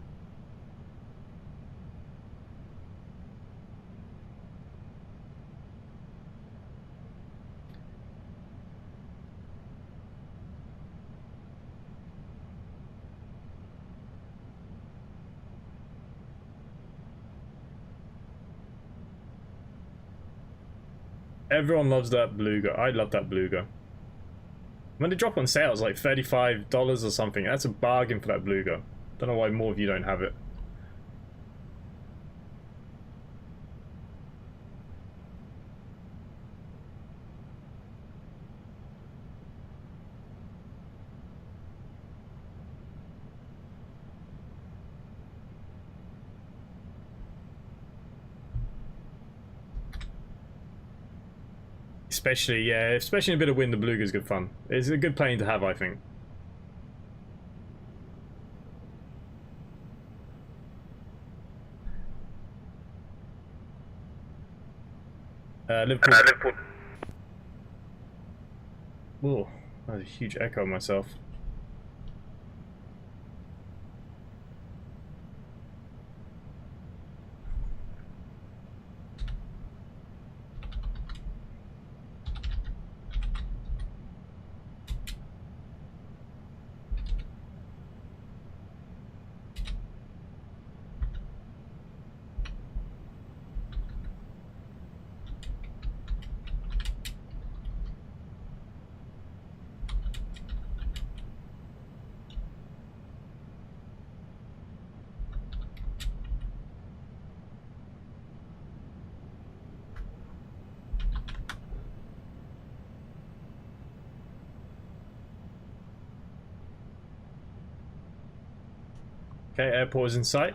Everyone loves that Beluga. I love that Beluga. When they drop on sale, it's like $35 or something. That's a bargain for that Beluga. Don't know why more of you don't have it. Especially, yeah, especially in a bit of wind, the Beluga is good fun. It's a good plane to have, I think. Liverpool. Whoa, that was a huge echo of myself. Okay, airport is in sight.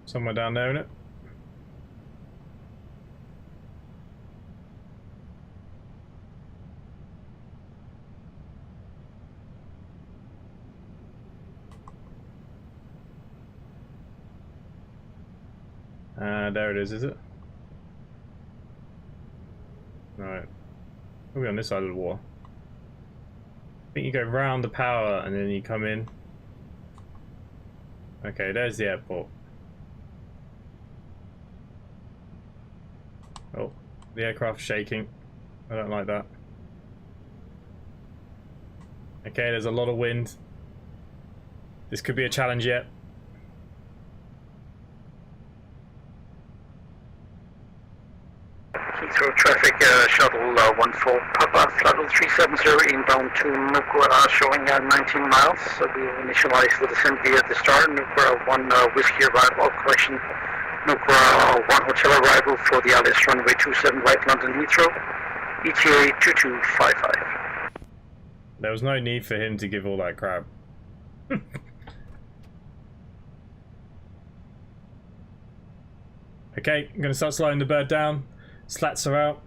Somewhere down there, innit? There it is it? Alright. We'll be on this side of the wall. I think you go round the power and then you come in. Okay, there's the airport. Oh, the aircraft's shaking. I don't like that. Okay, there's a lot of wind. This could be a challenge yet. Heathrow traffic, shuttle November 14 Papa, flight 370 inbound to Nukura, showing 19 miles. So we will initialize the descent gear at the start. Nukura 1 whiskey arrival, correction. Nukura 1 hotel arrival for the Alice runway 27 right London Heathrow, ETA 2255. There was no need for him to give all that crap. Okay, I'm going to start slowing the bird down. Slats are out.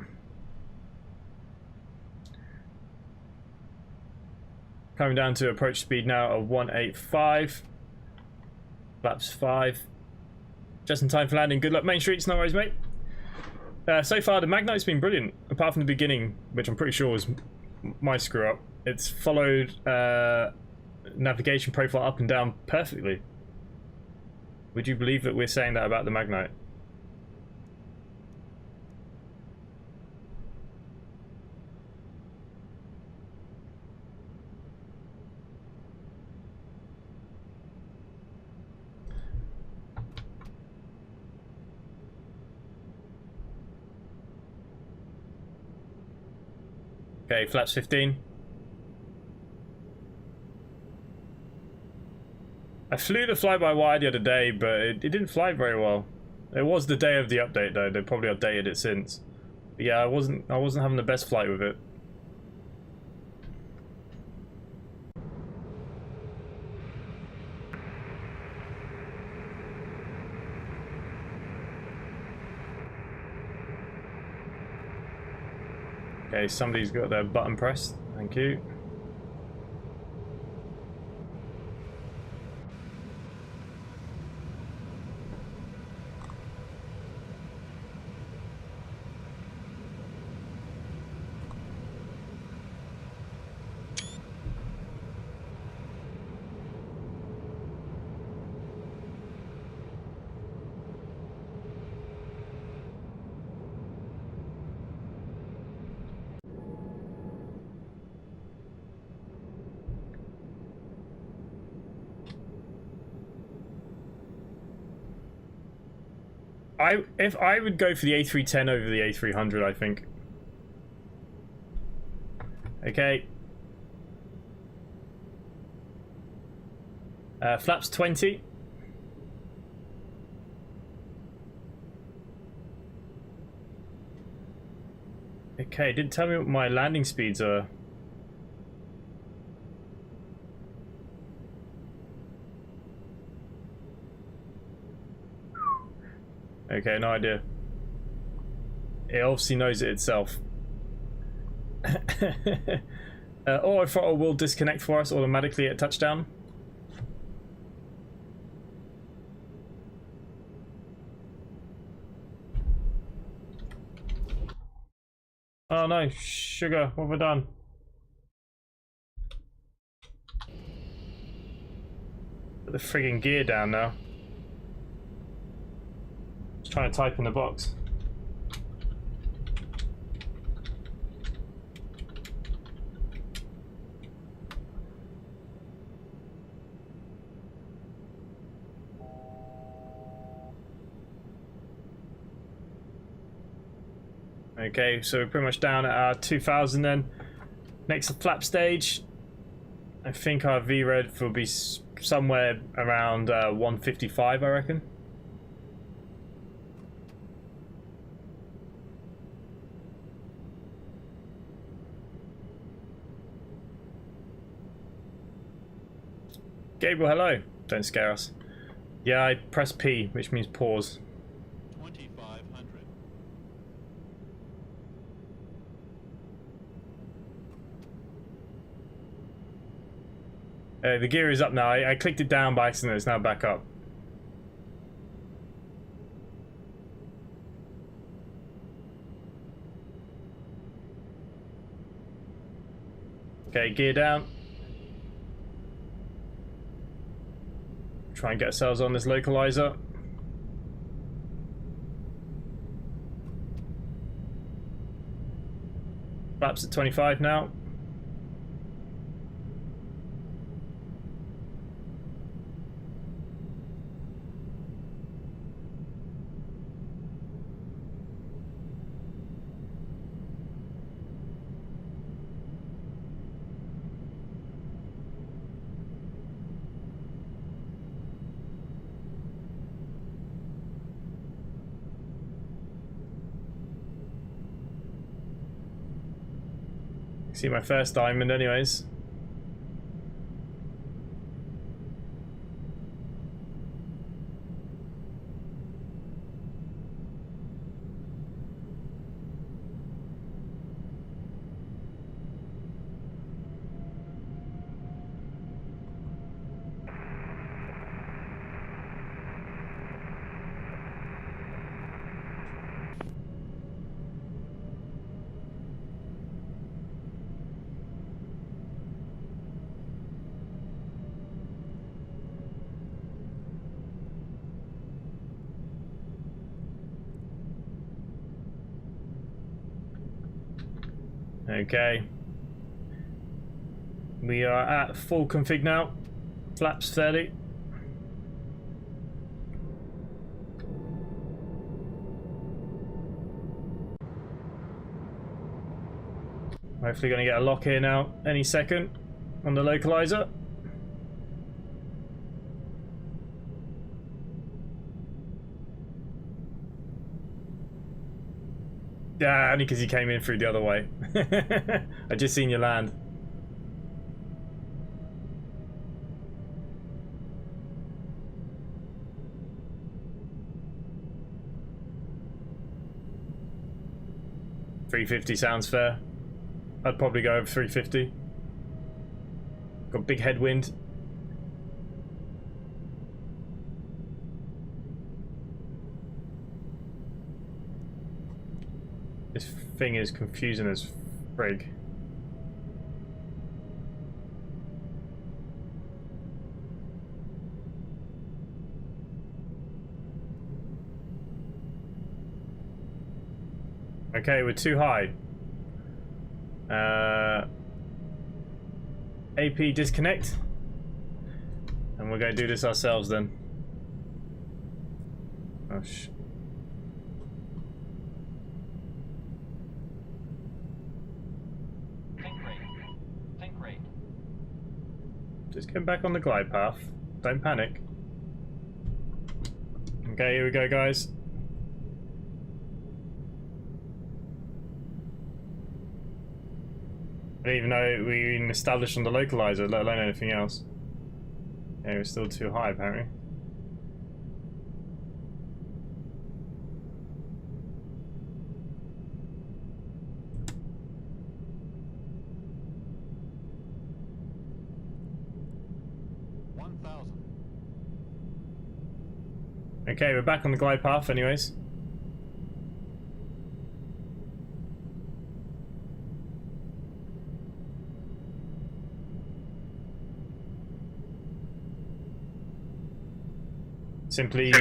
Coming down to approach speed now of 185. Flaps 5. Just in time for landing. Good luck, Main Streets. No worries, mate. So far, the MagKnight's been brilliant. Apart from the beginning, which I'm pretty sure was my screw up. It's followed navigation profile up and down perfectly. Would you believe that we're saying that about the MagKnight? Okay, flaps 15. I flew the fly-by-wire the other day, but it didn't fly very well. It was the day of the update though. They probably updated it since. But yeah, I wasn't having the best flight with it. Okay, somebody's got their button pressed. Thank you. If I would go for the A310 over the A300, I think. Okay. Flaps 20. Okay, didn't tell me what my landing speeds are. Okay, no idea. It obviously knows it itself. Auto throttle will disconnect for us automatically at touchdown. Oh no, sugar, what have I done? Put the friggin' gear down now. Just trying to type in the box. Okay, so we're pretty much down at our 2000 then. Next flap stage. I think our VRED will be somewhere around 155, I reckon. Gabriel, hello. Don't scare us. Yeah, I press P, which means pause. 2500. The gear is up now. I clicked it down by accident. It's now back up. Okay, gear down. Try and get ourselves on this localizer. Flaps at 25 now. See my first diamond anyways. Okay. We are at full config now. Flaps 30. Hopefully going to get a lock here now any second on the localizer. Yeah, only because he came in through the other way. I just seen you land. $350 sounds fair. I'd probably go over 350. Got big headwind. This thing is confusing as frig. Okay, we're too high. AP disconnect. And we're going to do this ourselves then. Oh, Think rate. Just get back on the glide path. Don't panic. Okay, here we go, guys. I didn't even know we even established on the localizer, let alone anything else. Yeah, we're still too high, apparently. Okay, we're back on the glide path anyways. Simply...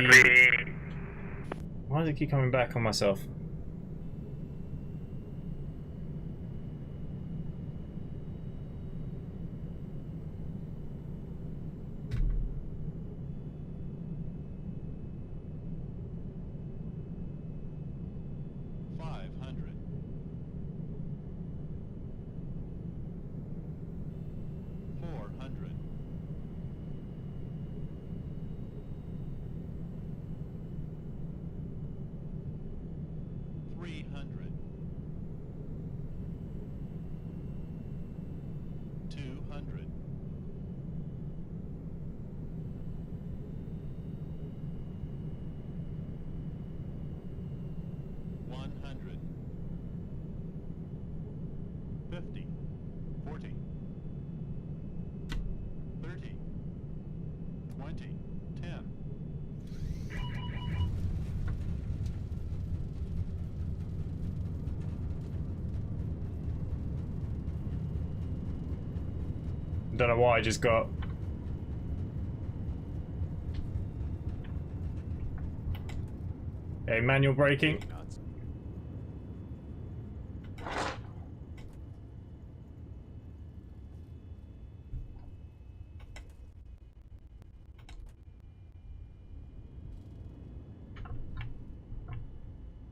Why does it keep coming back on myself? Don't know what I just got. Okay, manual braking.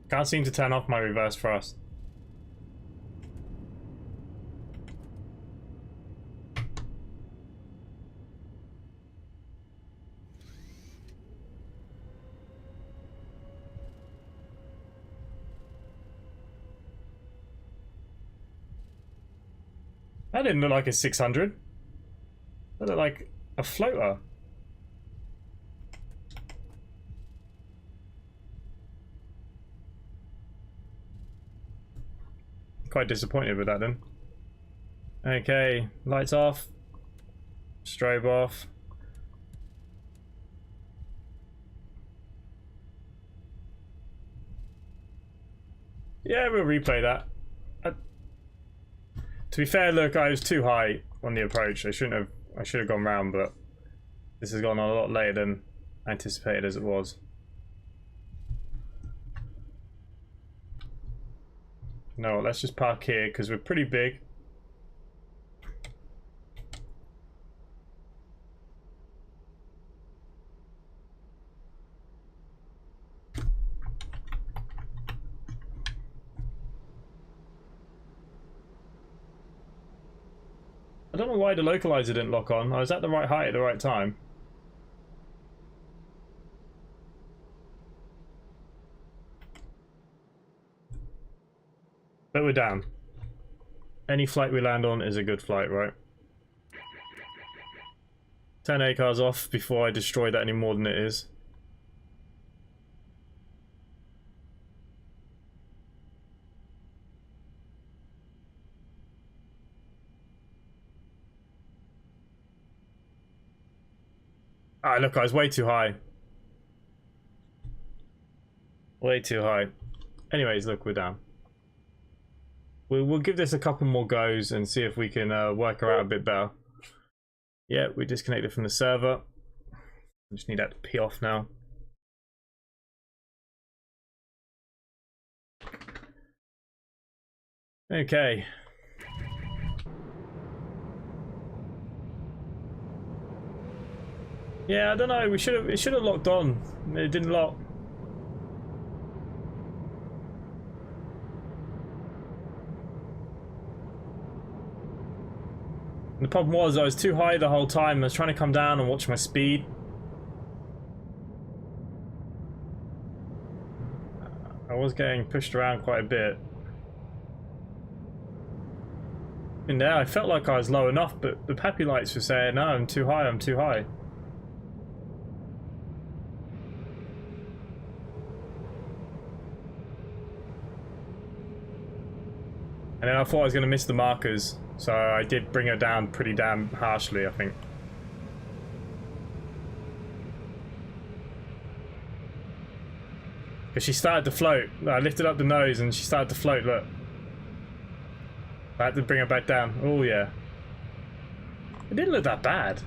Can't seem to turn off my reverse thrust. That didn't look like a 600. That looked like a floater. Quite disappointed with that then. Okay, lights off. Strobe off. Yeah, we'll replay that. To be fair, look, I was too high on the approach. I should have gone round, but this has gone on a lot later than anticipated as it was. No, let's just park here because we're pretty big. I don't know why the localizer didn't lock on. I was at the right height at the right time. But we're down. Any flight we land on is a good flight, right? Turn ACARS off before I destroy that any more than it is. Ah, look, I was way too high. Way too high. Anyways, look, we're down. We'll give this a couple more goes and see if we can work her out a bit better. Yeah, we disconnected from the server. I just need that to pee off now. Okay. Yeah, I don't know. It should have locked on. It didn't lock. And the problem was I was too high the whole time. I was trying to come down and watch my speed. I was getting pushed around quite a bit. In there, I felt like I was low enough, but the peppy lights were saying, no, I'm too high, I'm too high. And then I thought I was going to miss the markers, so I did bring her down pretty damn harshly, I think. Because she started to float. I lifted up the nose and she started to float, look. I had to bring her back down. Oh yeah. It didn't look that bad.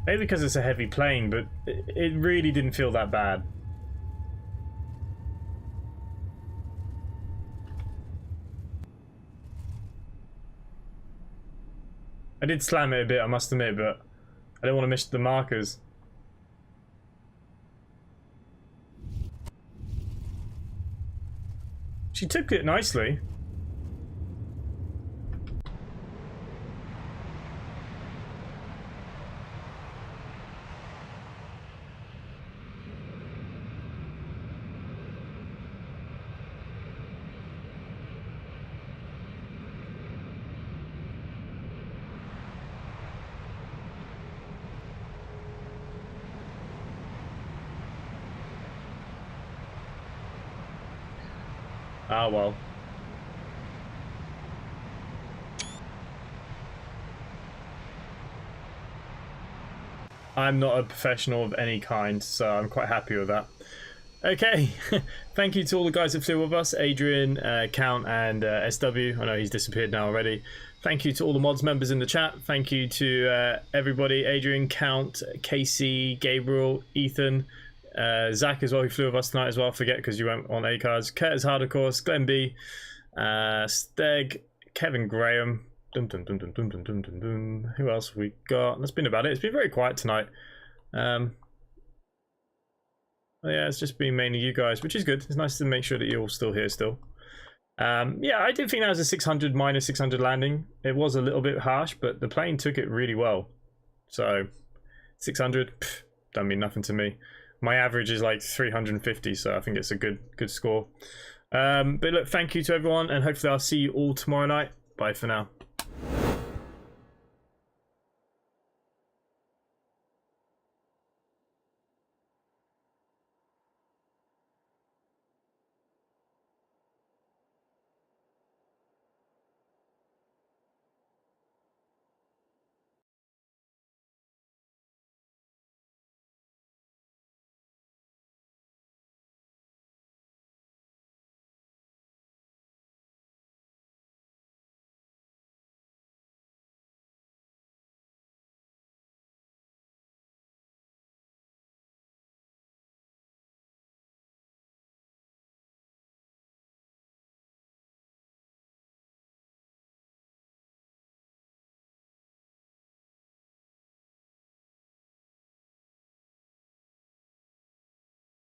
Maybe because it's a heavy plane, but it really didn't feel that bad. I did slam it a bit, I must admit, but I didn't want to miss the markers. She took it nicely. Ah, well. I'm not a professional of any kind, so I'm quite happy with that. Okay, thank you to all the guys that flew with us, Adrian, Count, and SW. I know he's disappeared now already. Thank you to all the mods members in the chat. Thank you to everybody, Adrian, Count, Casey, Gabriel, Ethan, Zach as well, who flew with us tonight as well. Forget because you went on ACARS. Curtis Hard, of course, Glenn B, Steg, Kevin Graham. Dum, dum, dum, dum, dum, dum, dum, dum, dum. Who else have we got? That's been about it. It's been very quiet tonight. Yeah, it's just been mainly you guys, which is good. It's nice to make sure that you're all still here still. Yeah, I did think that was a 600 minus 600 landing. It was a little bit harsh, but the plane took it really well. So 600, don't mean nothing to me. My average is like 350, so I think it's a good score. But look, thank you to everyone, and hopefully I'll see you all tomorrow night. Bye for now.